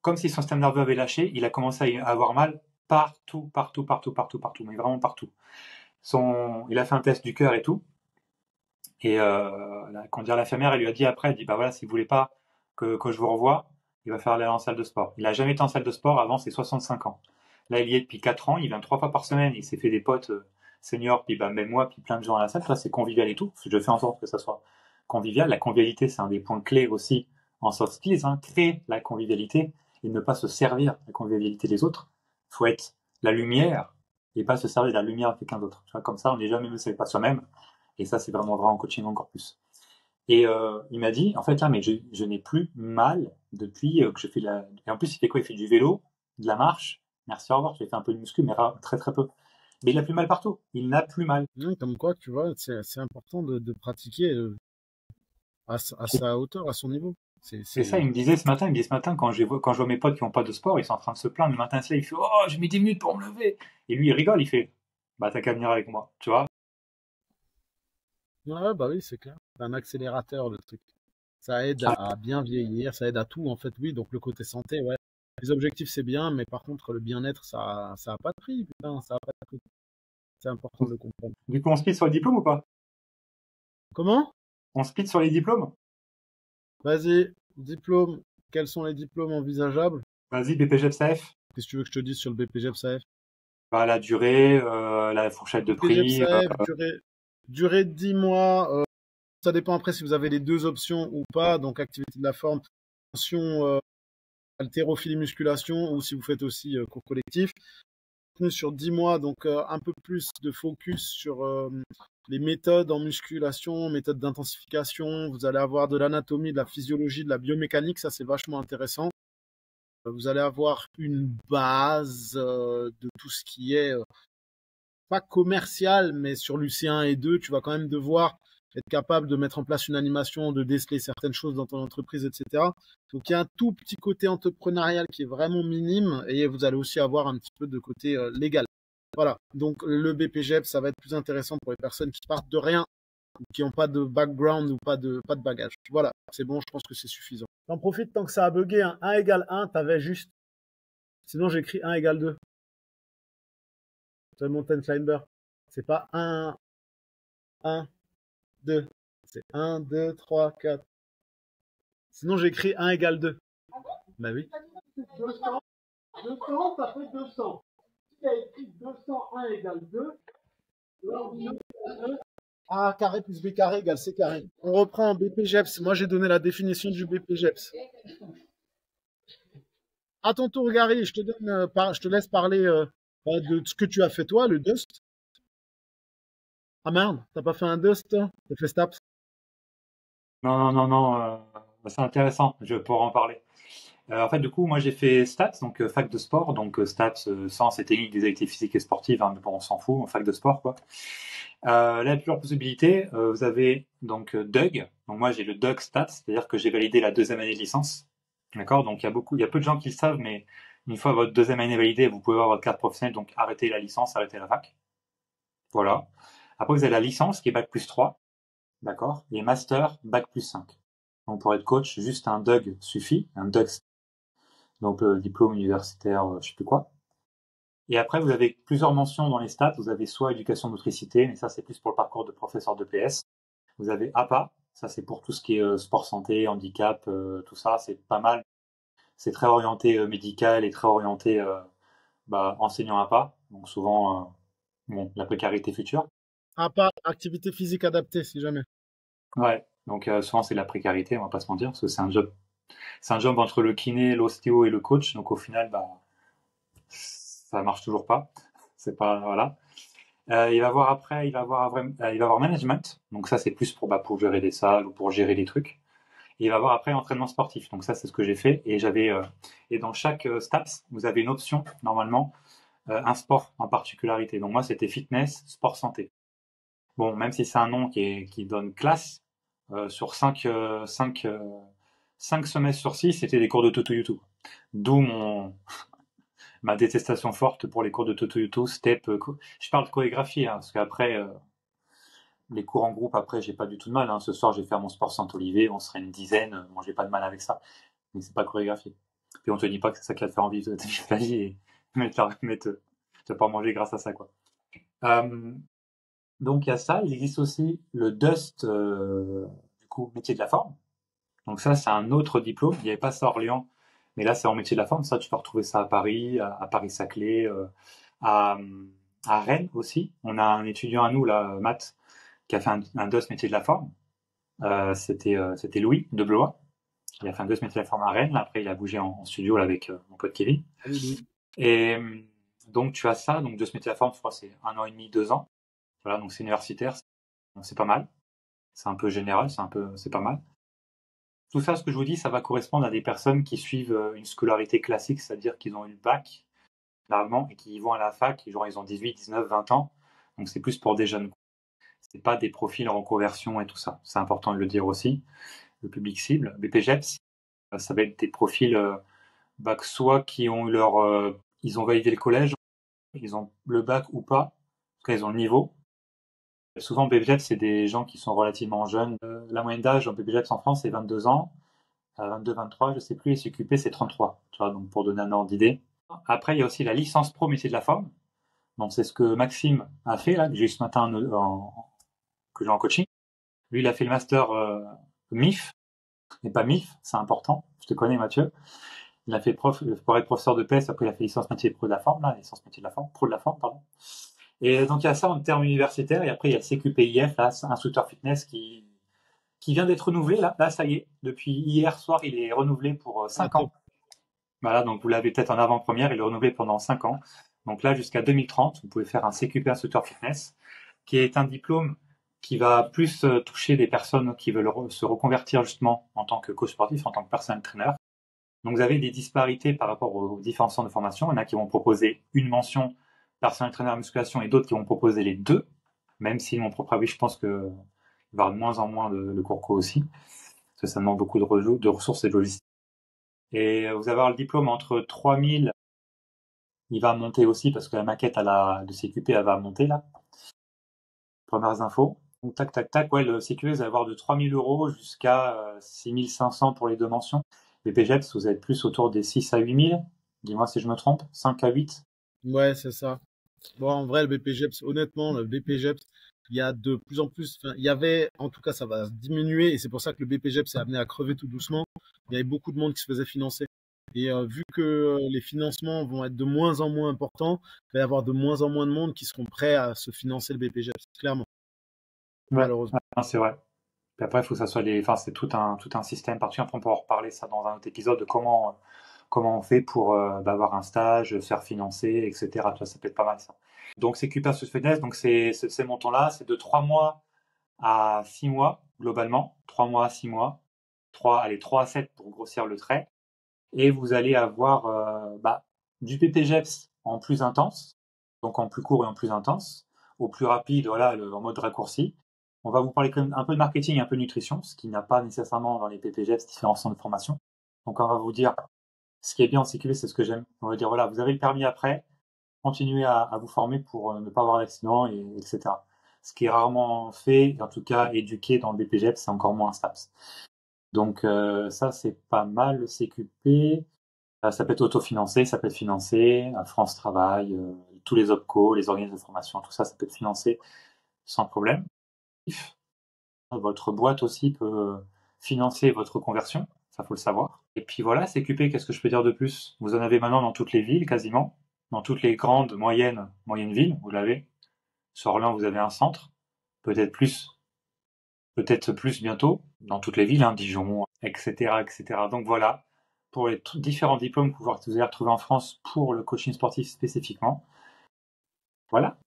comme si son système nerveux avait lâché, il a commencé à avoir mal partout, partout, partout, partout, partout, mais vraiment partout. Il a fait un test du cœur et tout. Et comment dire, l'infirmière, elle lui a dit après, elle dit, bah voilà, si vous voulez pas que je vous revoie, il va falloir aller en salle de sport. Il a jamais été en salle de sport avant ses 65 ans. Là, il y est depuis 4 ans, il vient 3 fois par semaine, il s'est fait des potes seniors, puis bah, même moi, puis plein de gens à la salle. Là, c'est convivial et tout. Je fais en sorte que ça soit convivial. La convivialité, c'est un des points clés aussi en soft skills, hein. Créer la convivialité et ne pas se servir de la convivialité des autres. Il faut être la lumière et pas se servir de la lumière de quelqu'un d'autre. Tu vois, comme ça, on n'est jamais mieux pas soi-même. Et ça, c'est vraiment vrai en coaching encore plus. Et il m'a dit, en fait, là, mais je n'ai plus mal depuis que je fais la. Et en plus, il fait quoi? Il fait du vélo, de la marche. Merci, au revoir. J'ai fait un peu de muscu, mais très très peu. Mais il a plus mal partout. Il n'a plus mal. Comme quoi, tu vois, c'est important de pratiquer à sa hauteur, à son niveau. Et ça, il me disait ce matin, il me dit ce matin, quand je vois mes potes qui n'ont pas de sport, ils sont en train de se plaindre. Le matin, c'est là, il fait, oh, j'ai mis 10 minutes pour me lever. Et lui, il rigole, il fait, bah, t'as qu'à venir avec moi. Tu vois? Ouais, bah oui, c'est clair. C'est un accélérateur, le truc. Ça aide Ah, à bien vieillir, ça aide à tout, en fait, oui. Donc le côté santé, ouais. Les objectifs, c'est bien, mais par contre, le bien-être, ça a pas de prix, putain, ça a pas de prix. C'est important de le comprendre. du coup, on split sur les diplômes ou pas? Comment? On split sur les diplômes? Vas-y, diplôme. Quels sont les diplômes envisageables? Vas-y, BPGEPSAF. Qu'est-ce que tu veux que je te dise sur le BPGEPSAF? Bah, la durée, la fourchette de prix. BPGEPSAF, durée de 10 mois. Ça dépend après si vous avez les deux options ou pas. Donc, activité de la forme, tension, haltérophilie, musculation, ou si vous faites aussi cours collectif. Sur 10 mois, donc un peu plus de focus sur les méthodes en musculation, méthodes d'intensification. Vous allez avoir de l'anatomie, de la physiologie, de la biomécanique, ça c'est vachement intéressant. Vous allez avoir une base de tout ce qui est pas commercial, mais sur l'UC1 et 2, tu vas quand même devoir être capable de mettre en place une animation, de déceler certaines choses dans ton entreprise, etc. Donc il y a un tout petit côté entrepreneurial qui est vraiment minime et vous allez aussi avoir un petit peu de côté légal. Voilà, donc le BPGEP, ça va être plus intéressant pour les personnes qui partent de rien, qui n'ont pas de background ou pas de bagage. Voilà, c'est bon, je pense que c'est suffisant. J'en profite tant que ça a bugué, hein. 1 égale 1, t'avais juste. Sinon j'écris 1 égale 2. C'est le mountain climber. C'est pas 1, 2. C'est 1, 2, 3, 4. Sinon, j'écris 1 égale 2. Bah oui. 200, 200, ça fait 200. Si tu as écrit 200, 1 égale 2, A carré plus B carré égale C carré. On reprend en BPGEPS. Moi, j'ai donné la définition du BPGEPS. À ton tour, Gary, je te laisse parler de ce que tu as fait toi, le Dust. Ah merde, t'as pas fait un Dust, toi? T'as fait STAPS. Non, non, non, non, c'est intéressant, je pourrais en parler. En fait, du coup, moi j'ai fait STAPS, donc fac de sport, donc STAPS, sciences et techniques des activités physiques et sportives, hein, mais bon, on s'en fout, en fac de sport, quoi. Là, il y a plusieurs possibilités. Vous avez donc DUG, donc moi j'ai le DUG STAPS, c'est-à-dire que j'ai validé la deuxième année de licence. D'accord? Donc il y a peu de gens qui le savent, mais une fois votre deuxième année validée, vous pouvez avoir votre carte professionnelle, donc arrêtez la licence, arrêtez la fac. Voilà. Après, vous avez la licence qui est Bac plus 3. D'accord? Et master, bac plus 5. Donc pour être coach, juste un DUG suffit, un DUG, donc diplôme universitaire, je sais plus quoi. Et après, vous avez plusieurs mentions dans les stats. Vous avez soit éducation motricité, mais ça c'est plus pour le parcours de professeur de PS. Vous avez APA, ça c'est pour tout ce qui est sport santé, handicap, tout ça, c'est pas mal. c'est très orienté médical et très orienté enseignant à pas. Donc souvent, la précarité future. À part activité physique adaptée, si jamais. Ouais. Donc souvent c'est la précarité, on va pas se mentir, parce que c'est un job entre le kiné, l'ostéo et le coach. Donc au final, ça marche toujours pas. C'est pas voilà. Il va voir après, il va voir management. Donc ça c'est plus pour gérer des salles ou pour gérer des trucs. Et il va voir après entraînement sportif. Donc ça c'est ce que j'ai fait. Et dans chaque STAPS, vous avez une option normalement, un sport en particularité. Donc moi c'était fitness, sport santé. Bon, même si c'est un nom qui donne classe, sur 5 semestres sur 6, c'était des cours de Toto-Yuto. D'où ma détestation forte pour les cours de Toto-Yuto, step. Je parle de chorégraphie, hein, parce qu'après, les cours en groupe, après, j'ai pas du tout de mal. Hein. Ce soir, je vais faire mon sport Saint-Olivier, on serait une dizaine, moi j'ai pas de mal avec ça. Mais c'est pas chorégraphie. Puis on te dit pas que c'est ça qui va te faire envie de ta vie et tu vas pas manger grâce à ça, quoi. Euh, donc il y a ça, il existe aussi le DUST, du coup, métier de la forme. Donc ça, c'est un autre diplôme. Il n'y avait pas ça à Orléans, mais là, c'est en métier de la forme. Ça, tu peux retrouver ça à Paris, à Paris-Saclay, à, à Rennes aussi. On a un étudiant à nous, là, Matt, qui a fait un DOS métier de la forme. C'était Louis de Blois. Il a fait un DOS métier de la forme à Rennes. Là, après, il a bougé en studio là, avec mon pote Kevin. Salut, Louis. Et donc, tu as ça. Donc, DOS métier de la forme, je crois, c'est 1 an et demi, 2 ans. Voilà, donc c'est universitaire. C'est pas mal. C'est un peu général, c'est pas mal. Tout ça, ce que je vous dis, ça va correspondre à des personnes qui suivent une scolarité classique, c'est-à-dire qu'ils ont eu le bac, normalement, et qui vont à la fac, et genre ils ont 18, 19, 20 ans. Donc c'est plus pour des jeunes. C'est pas des profils en reconversion et tout ça. C'est important de le dire aussi. Le public cible, BPGEPS, ça va être des profils soit qui ont eu ils ont validé le collège, ils ont le bac ou pas, en tout cas ils ont le niveau. Souvent BPGEPS, c'est des gens qui sont relativement jeunes. La moyenne d'âge en BPGEPS en France, c'est 22 ans. À 22, 23, je sais plus, et CQP, c'est 33. Tu vois, donc pour donner un ordre d'idée. Après, il y a aussi la licence pro métier de la forme. Donc c'est ce que Maxime a fait, là, que j'ai eu ce matin que j'ai en coaching. Lui, il a fait le master MIF, mais pas MIF, c'est important. Je te connais, Mathieu. Il a fait pour être professeur de PS, après il a fait licence métier pro de la forme, là, licence métier de la forme, pro de la forme, pardon. Et donc il y a ça en termes universitaires, et après il y a le CQPIF, là, instructeur fitness qui vient d'être renouvelé, là. Là, ça y est. Depuis hier soir, il est renouvelé pour 5 ans. Voilà, donc vous l'avez peut-être en avant-première, il est renouvelé pendant 5 ans. Donc là, jusqu'à 2030, vous pouvez faire un CQP instructeur fitness, qui est un diplôme qui va plus toucher des personnes qui veulent se reconvertir justement en tant que coach sportif, en tant que personal trainer. Donc vous avez des disparités par rapport aux différents centres de formation. Il y en a qui vont proposer une mention personal trainer musculation et d'autres qui vont proposer les deux, même si mon propre avis, je pense que il va y avoir de moins en moins de cours co aussi, parce que ça demande beaucoup de ressources et de logistique. Et vous allez avoir le diplôme entre 3000, il va monter aussi parce que la maquette de CQP, elle va monter là. Premières infos. Donc tac, tac, tac, ouais, le CQP, vous allez avoir de 3000 € jusqu'à 6500 pour les deux mentions. Les PGEPS, vous êtes plus autour des 6 à 8000. Dis-moi si je me trompe, 5 à 8. Ouais, c'est ça. Bon, en vrai, le BPGEPS, honnêtement, le BPGEPS, il y a de plus en plus, enfin, il y avait, en tout cas, ça va diminuer, et c'est pour ça que le BPGEPS est amené à crever tout doucement. Il y avait beaucoup de monde qui se faisait financer. Et vu que les financements vont être de moins en moins importants, il va y avoir de moins en moins de monde qui seront prêts à se financer le BPGEPS, clairement, Ouais, malheureusement. c'est vrai. Puis après, il faut que ça soit enfin, c'est tout un système particulier. Après, on pourra en reparler ça dans un autre épisode de comment on fait pour avoir un stage, se faire financer, etc. Tu vois, ça peut être pas mal ça. Donc, c'est Cupers Fitness, donc ces montants-là, c'est de 3 mois à 6 mois, globalement. 3 mois à 6 mois. 3 à 7 pour grossir le trait. Et vous allez avoir du PPGEPS en plus intense, donc en plus court et en plus intense, au plus rapide, voilà, en mode raccourci. On va vous parler quand même un peu de marketing et un peu de nutrition, ce qui n'a pas nécessairement dans les PPGEPS, différents centres de formation. Donc on va vous dire, ce qui est bien en CQV, c'est ce que j'aime. On va dire, voilà, vous avez le permis après, continuez à vous former pour ne pas avoir d'accident, etc. Ce qui est rarement fait, et en tout cas éduqué dans le BPGEPS, c'est encore moins un STAPS. Donc ça, c'est pas mal le CQP. Ça peut être autofinancé, ça peut être financé. France Travail, tous les OPCO, les organismes de formation, tout ça, ça peut être financé sans problème. Votre boîte aussi peut financer votre conversion. ça faut le savoir. Et puis voilà, CQP, qu'est-ce que je peux dire de plus? Vous en avez maintenant dans toutes les villes, quasiment. Dans toutes les grandes, moyennes villes, vous l'avez. Sur Orléans, vous avez un centre. Peut-être plus bientôt, dans toutes les villes, hein, Dijon, etc., etc. Donc voilà, pour les différents diplômes que vous allez retrouver en France pour le coaching sportif spécifiquement. Voilà.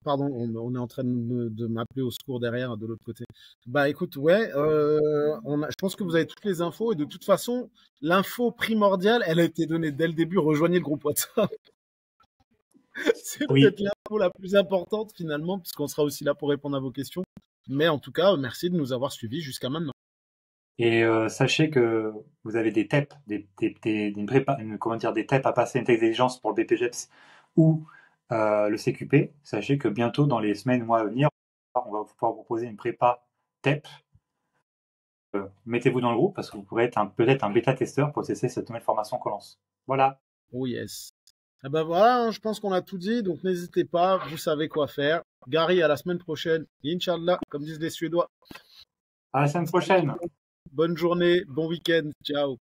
Pardon, on est en train de m'appeler au secours derrière, de l'autre côté. Bah écoute, ouais, je pense que vous avez toutes les infos et de toute façon, l'info primordiale, elle a été donnée dès le début. Rejoignez le groupe WhatsApp. C'est Oui. peut-être l'info la plus importante finalement, puisqu'on sera aussi là pour répondre à vos questions. Mais en tout cas, merci de nous avoir suivis jusqu'à maintenant. Et sachez que vous avez des TEP, des TEP à passer, une exigence pour le BPGEPS ou le CQP. Sachez que bientôt, dans les semaines, mois à venir, on va pouvoir vous proposer une prépa TEP. Mettez-vous dans le groupe parce que vous pourrez être peut-être un bêta-testeur pour tester cette nouvelle formation qu'on lance. Voilà. Oh yes. Eh ben voilà, hein, je pense qu'on a tout dit, donc n'hésitez pas, vous savez quoi faire. Gary, à la semaine prochaine. Inch'Allah, comme disent les Suédois. À la semaine prochaine. Bonne journée, bon week-end, ciao.